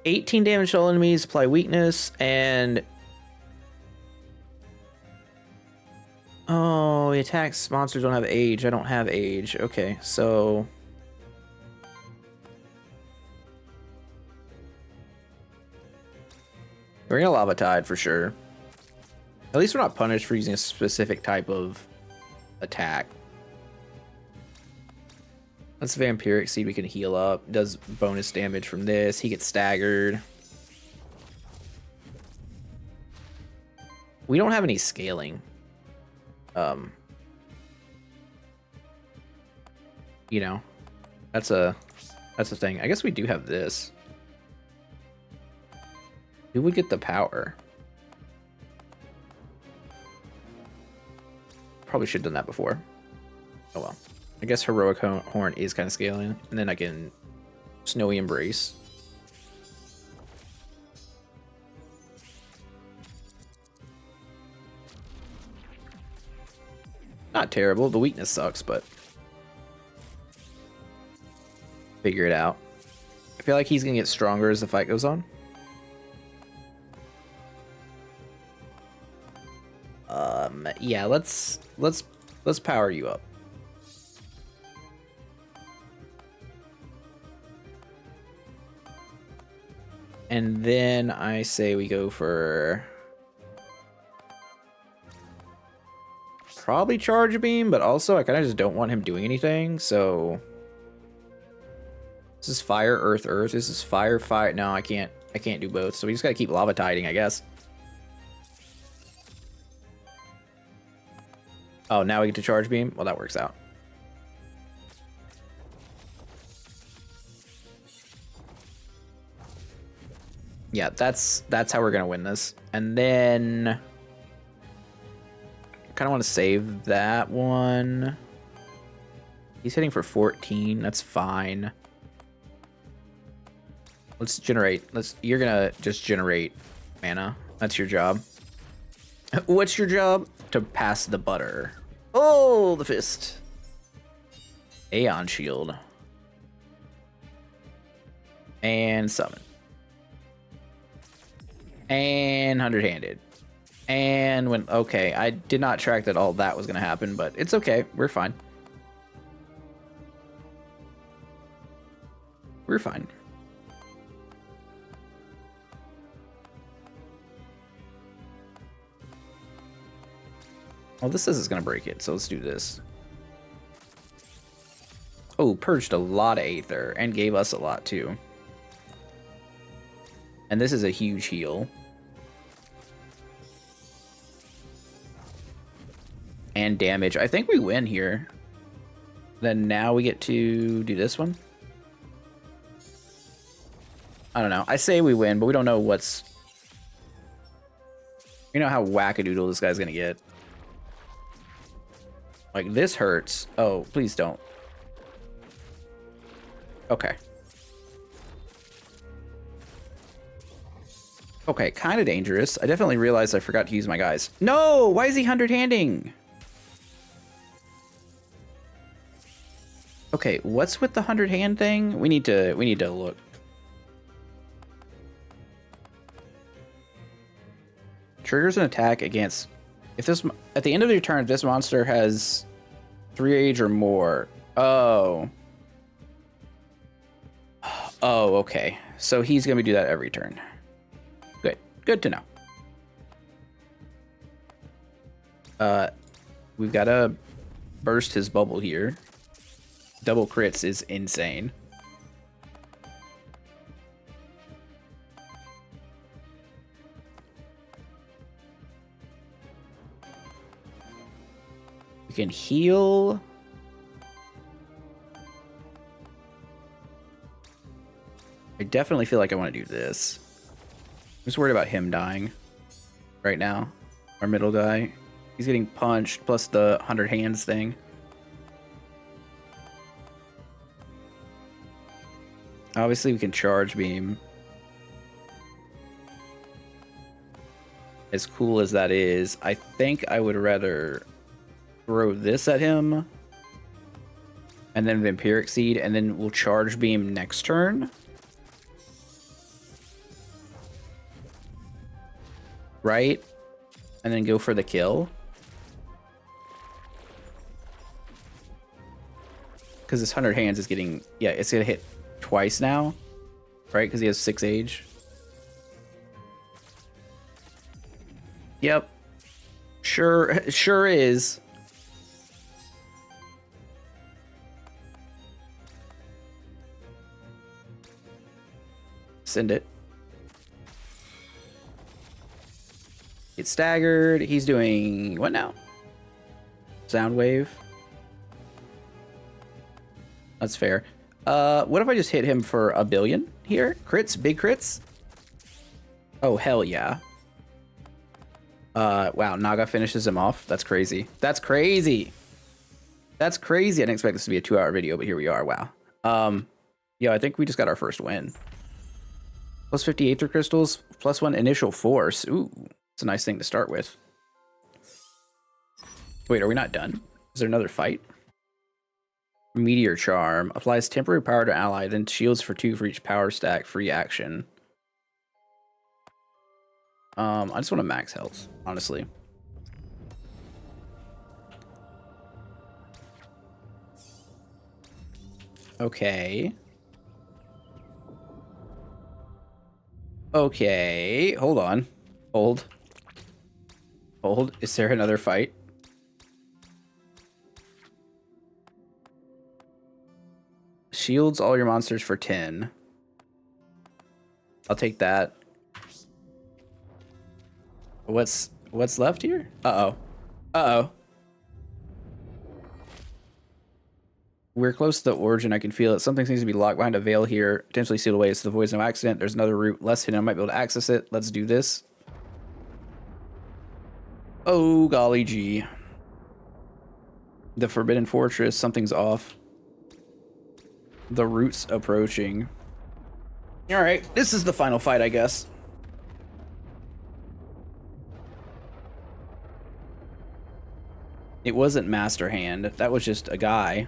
18 damage to all enemies, apply weakness, and... Oh, he attacks monsters don't have age. I don't have age. Okay, so... We're gonna Lava Tide for sure. At least we're not punished for using a specific type of attack. That's Vampiric Seed. We can heal up. Does bonus damage from this. He gets staggered. We don't have any scaling. You know, that's a thing. I guess we do have this. Who would get the power? Probably should have done that before. Oh well. I guess Heroic Horn is kind of scaling. And then I can Snowy Embrace. Not terrible. The weakness sucks, but figure it out. I feel like he's gonna get stronger as the fight goes on. Yeah, let's power you up. And then I say we go for probably Charge Beam, but also I kind of just don't want him doing anything, so this is Fire, Earth, Earth. This is Fire, Fire. No, I can't do both, so we just gotta keep Lava Tiding, I guess. Oh, now we get to Charge Beam? Well, that works out. Yeah, that's how we're gonna win this. And then I kind of want to save that one. He's hitting for 14. That's fine. Let's generate. You're gonna just generate mana. That's your job. What's your job? To pass the butter. Oh, the fist. Aeon Shield. And summon. And 100-handed. And when... Okay, I did not track that all that was going to happen, but it's okay. We're fine. We're fine. Well, this says it's going to break it, so let's do this. Oh, purged a lot of Aether and gave us a lot, too. And this is a huge heal. And damage. I think we win here. Then now we get to do this one. I don't know. I say we win, but we don't know what's... You know how wackadoodle this guy's going to get. Like, this hurts. Oh, please don't. Okay. Okay, kind of dangerous. I definitely realized I forgot to use my guys. No! Why is he 100-handing? Okay, what's with the 100-hand thing? We need to look. Triggers an attack against... If this... At the end of your turn, if this monster has 3 age or more... Oh. Oh, okay. So he's going to do that every turn. Good. Good to know. We've got to burst his bubble here. Double crits is insane. We can heal. I definitely feel like I want to do this. I'm just worried about him dying right now. Our middle guy. He's getting punched, plus the 100 hands thing. Obviously, we can charge beam. As cool as that is, I think I would rather throw this at him. And then Vampiric Seed, and then we'll charge beam next turn. Right? And then go for the kill. Because this 100 hands is getting... Yeah, it's going to hit twice now. Right? Because he has 6 age. Yep. Sure is. Send it. Get staggered. He's doing what now? Sound wave. That's fair. What if I just hit him for 1 billion here? Crits? Big crits? Oh, hell yeah. Wow, Naga finishes him off. That's crazy. That's crazy. That's crazy. I didn't expect this to be a 2-hour video, but here we are. Wow. Yeah, I think we just got our first win. Plus 50 Aether Crystals, plus 1 initial force. Ooh, it's a nice thing to start with. Wait, are we not done? Is there another fight? Meteor Charm. Applies temporary power to ally, then shields for 2 for each power stack. Free action. I just want to max health, honestly. Okay. Okay, hold on. Hold. Is there another fight? Shields all your monsters for 10. I'll take that. What's left here? Uh-oh. We're close to the origin. I can feel it. Something seems to be locked behind a veil here, potentially sealed away so the void's no accident. There's another route less hidden. I might be able to access it. Let's do this. Oh, golly gee. The Forbidden Fortress. Something's off. The route's approaching. Alright, this is the final fight, I guess. It wasn't Master Hand. That was just a guy.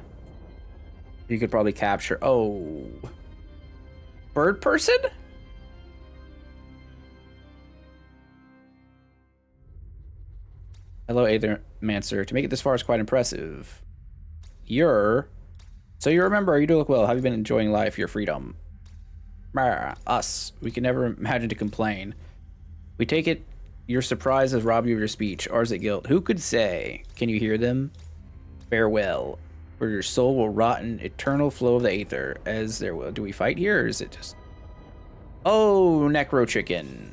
You could probably capture... Oh. Bird person? Hello, Aethermancer. To make it this far is quite impressive. So you remember, you do look well. Have you been enjoying life, your freedom? Us. We can never imagine to complain. We take it your surprise has robbed you of your speech. Ours at guilt. Who could say? Can you hear them? Farewell. Where your soul will rot in eternal flow of the Aether. As there will. Do we fight here, or is it just... Oh, Necro Chicken.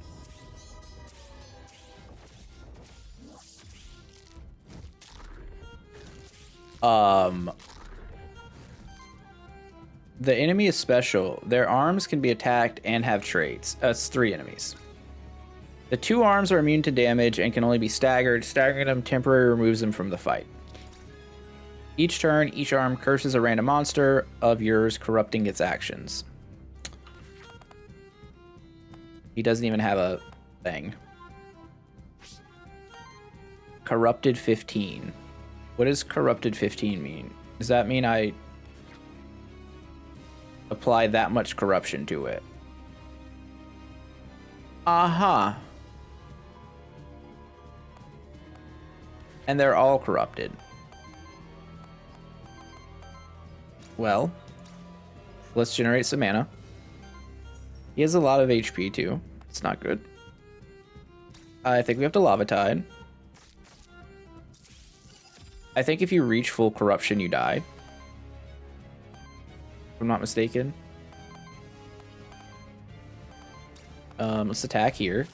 The enemy is special. Their arms can be attacked and have traits. It's 3 enemies. The 2 arms are immune to damage and can only be staggered. Staggering them temporarily removes them from the fight. Each turn, each arm curses a random monster of yours, corrupting its actions. He doesn't even have a thing. Corrupted 15. What does corrupted 15 mean? Does that mean I apply that much corruption to it? Uh-huh. And they're all corrupted. Well, let's generate some mana. He has a lot of HP too. It's not good. I think we have to Lava Tide. I think if you reach full corruption, you die. If I'm not mistaken. Let's attack here.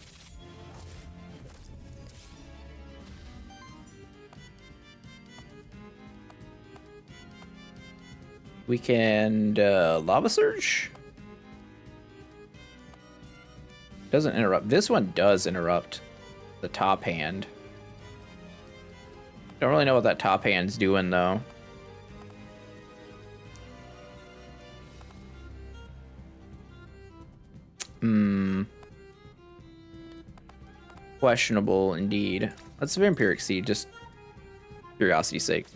We can Lava Surge. Doesn't interrupt. This one does interrupt the top hand. Don't really know what that top hand's doing though. Questionable indeed. Let's Vampiric Seed, just curiosity's sake.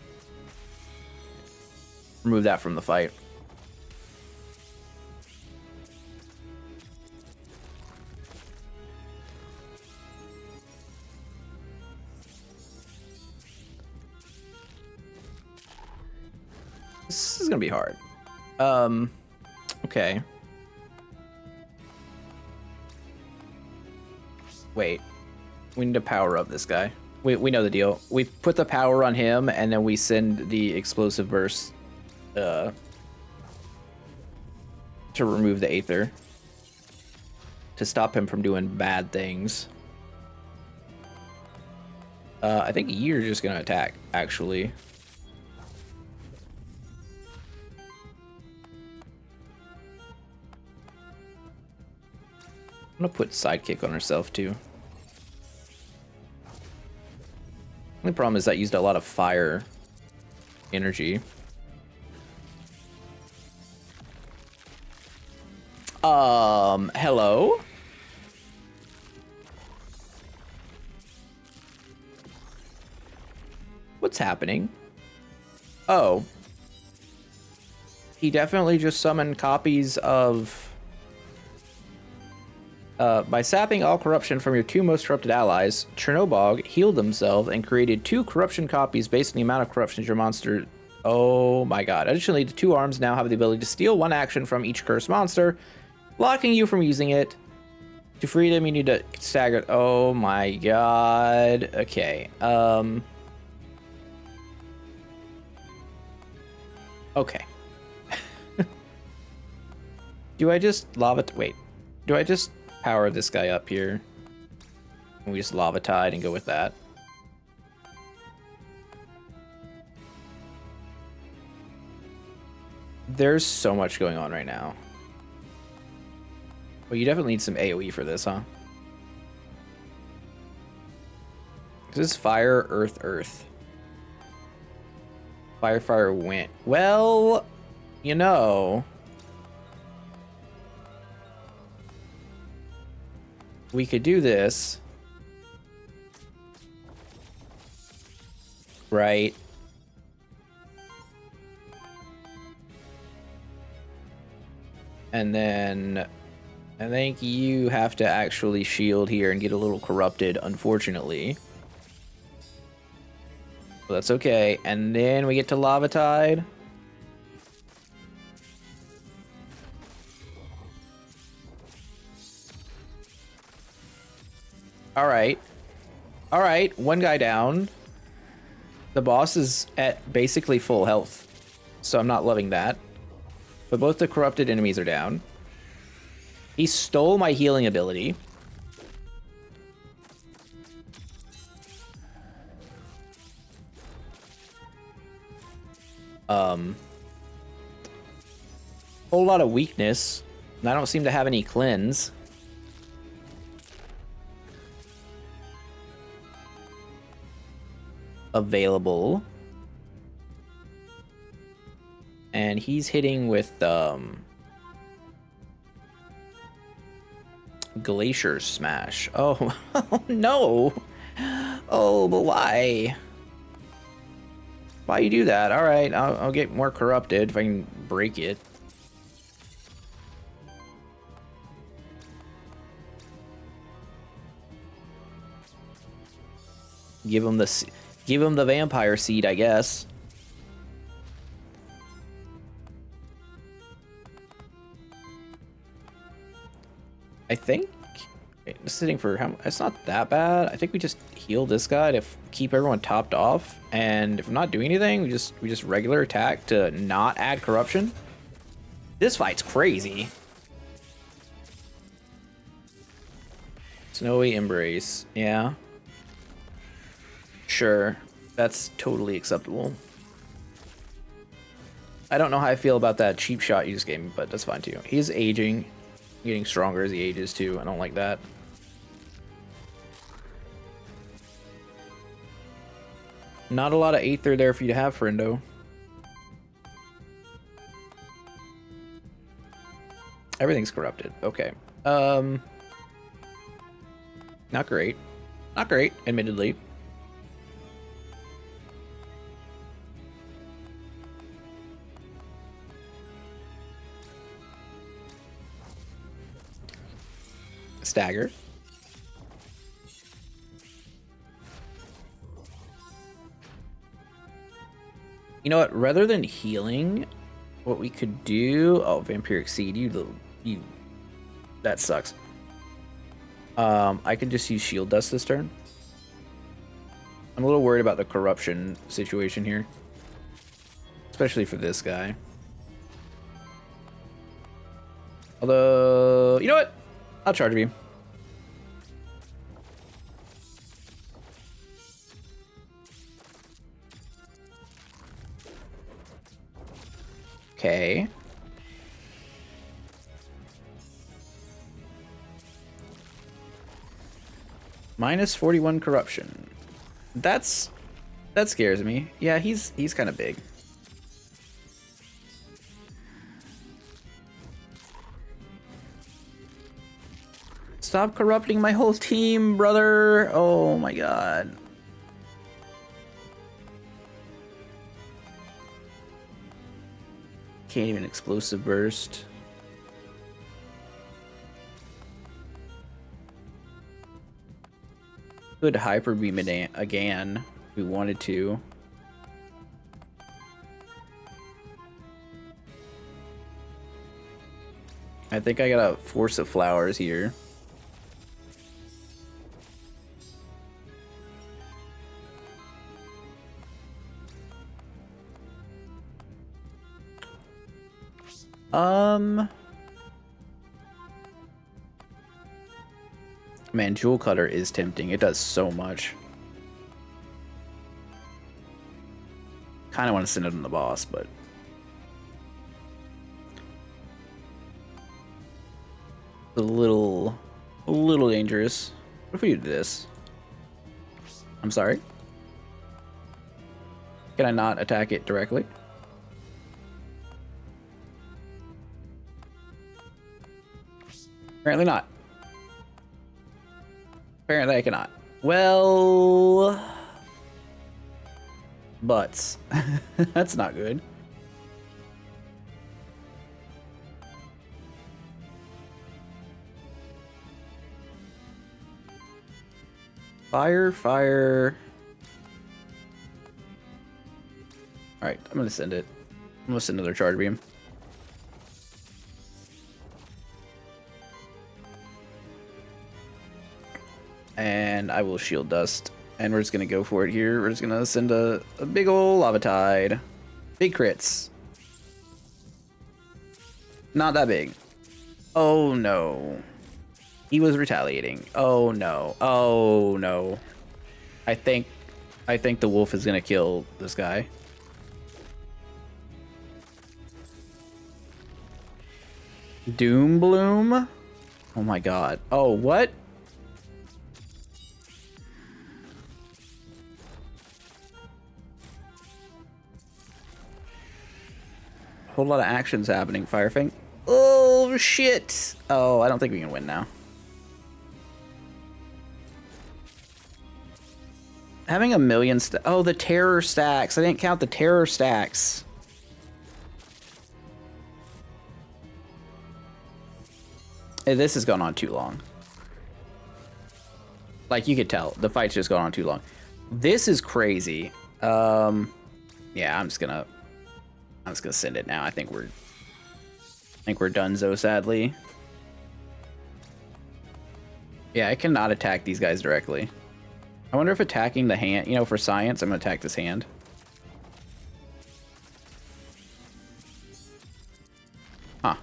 Remove that from the fight. This is gonna be hard. Okay. Wait. We need to power up this guy. We know the deal. We put the power on him, and then we send the explosive burst to remove the Aether. To stop him from doing bad things. I think you're just gonna attack, actually. I'm gonna put Sidekick on herself, too. Only problem is that used a lot of fire energy. Hello? What's happening? Oh. He definitely just summoned copies of... by sapping all corruption from your two most corrupted allies, Chernobog healed themselves and created 2 corruption copies based on the amount of corruption your monster... Oh my god. Additionally, the 2 arms now have the ability to steal 1 action from each cursed monster, blocking you from using it. To free them, you need to stagger... Oh my god. Okay. Okay. Do I just lava... Wait. Do I just power this guy up here? And we just Lava Tide and go with that? There's so much going on right now. Well, you definitely need some AoE for this, huh? This is fire, earth, earth. Fire, fire, wind. Well, you know... We could do this. Right. And then I think you have to actually shield here and get a little corrupted, unfortunately. Well, that's okay. And then we get to Lava Tide. Alright. Alright, 1 guy down. The boss is at basically full health, so I'm not loving that. But both the corrupted enemies are down. He stole my healing ability. Whole lot of weakness. And I don't seem to have any cleanse. Available. And he's hitting with Glacier Smash. Oh, oh no. Oh, but why? Why you do that? All right, I'll get more corrupted if I can break it. Give him the vampire seed, I guess. I think sitting for how, it's not that bad. I think we just heal this guy to keep everyone topped off, and if we're not doing anything, we just regular attack to not add corruption. This fight's crazy. Snowy Embrace, yeah. Sure, that's totally acceptable. I don't know how I feel about that cheap shot you just gave me, but that's fine too. He's aging, getting stronger as he ages too. I don't like that. Not a lot of Aether there for you to have, friendo. Everything's corrupted. Okay. Not great. Not great, admittedly. Stagger. You know what? Rather than healing, what we could do... Oh, Vampiric Seed. You... That sucks. I could just use Shield Dust this turn. I'm a little worried about the corruption situation here. Especially for this guy. Although... You know what? I'll Charge Beam. Okay. Minus 41 corruption. That scares me. Yeah, he's kind of big. Stop corrupting my whole team, brother. Oh my god. Can't even explosive burst. Could hyper beam it again if we wanted to. I think I got a Force of Flowers here. Man, Jewel Cutter is tempting. It does so much. Kind of want to send it on the boss, but a little dangerous. What if we do this? I'm sorry. Can I not attack it directly? Apparently not. Apparently I cannot. Well... Butts. That's not good. Fire, fire. Alright, I'm gonna send it. I'm gonna send another Charge Beam. And I will Shield Dust. And we're just gonna go for it here. We're just gonna send a big ol' Lava Tide. Big crits. Not that big. Oh no. He was retaliating. Oh no. Oh no. I think the wolf is gonna kill this guy. Doom Bloom? Oh my god. Oh, what? Whole lot of actions happening, Firefang. Oh, shit. Oh, I don't think we can win now. Having a million oh, the terror stacks. I didn't count the terror stacks. Hey, this has gone on too long. Like, you could tell. The fight's just gone on too long. This is crazy. Yeah, I'm just gonna send it now. I think we're donezo, sadly. Yeah, I cannot attack these guys directly. I wonder if attacking the hand, you know, for science, I'm gonna attack this hand. Huh.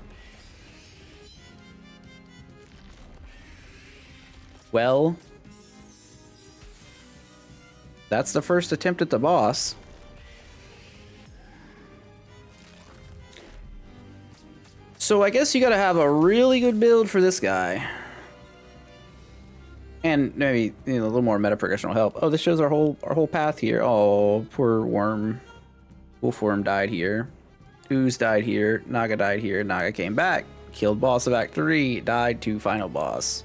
Well, that's the first attempt at the boss. So I guess you gotta have a really good build for this guy. And maybe, you know, a little more meta progression will help. Oh, this shows our whole path here. Oh, poor worm. Wolfworm died here. Ooze died here. Naga died here. Naga came back. Killed boss of Act 3. Died to final boss.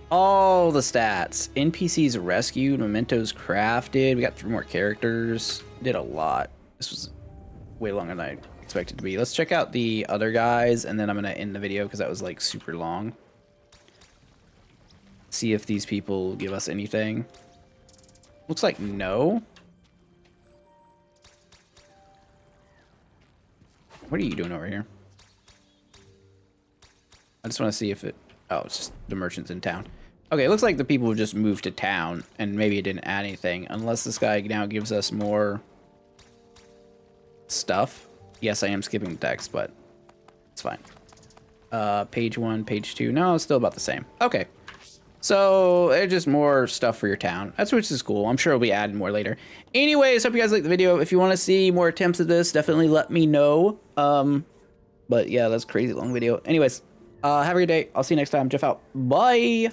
All the stats. NPCs rescued. Mementos crafted. We got 3 more characters. Did a lot. This was way longer than I expected to be. Let's check out the other guys, and then I'm going to end the video because that was like super long. See if these people give us anything. Looks like no. What are you doing over here? I just want to see if it... Oh, it's just the merchants in town. Okay, it looks like the people have just moved to town, and maybe it didn't add anything, unless this guy now gives us more stuff. Yes, I am skipping the text, but it's fine. Page 1, page 2. No, it's still about the same. Okay. So, it's just more stuff for your town. That's which is cool. I'm sure we'll be adding more later. Anyways, hope you guys liked the video. If you want to see more attempts at this, definitely let me know. But yeah, that's a crazy long video. Anyways, have a great day. I'll see you next time. Jeff out. Bye!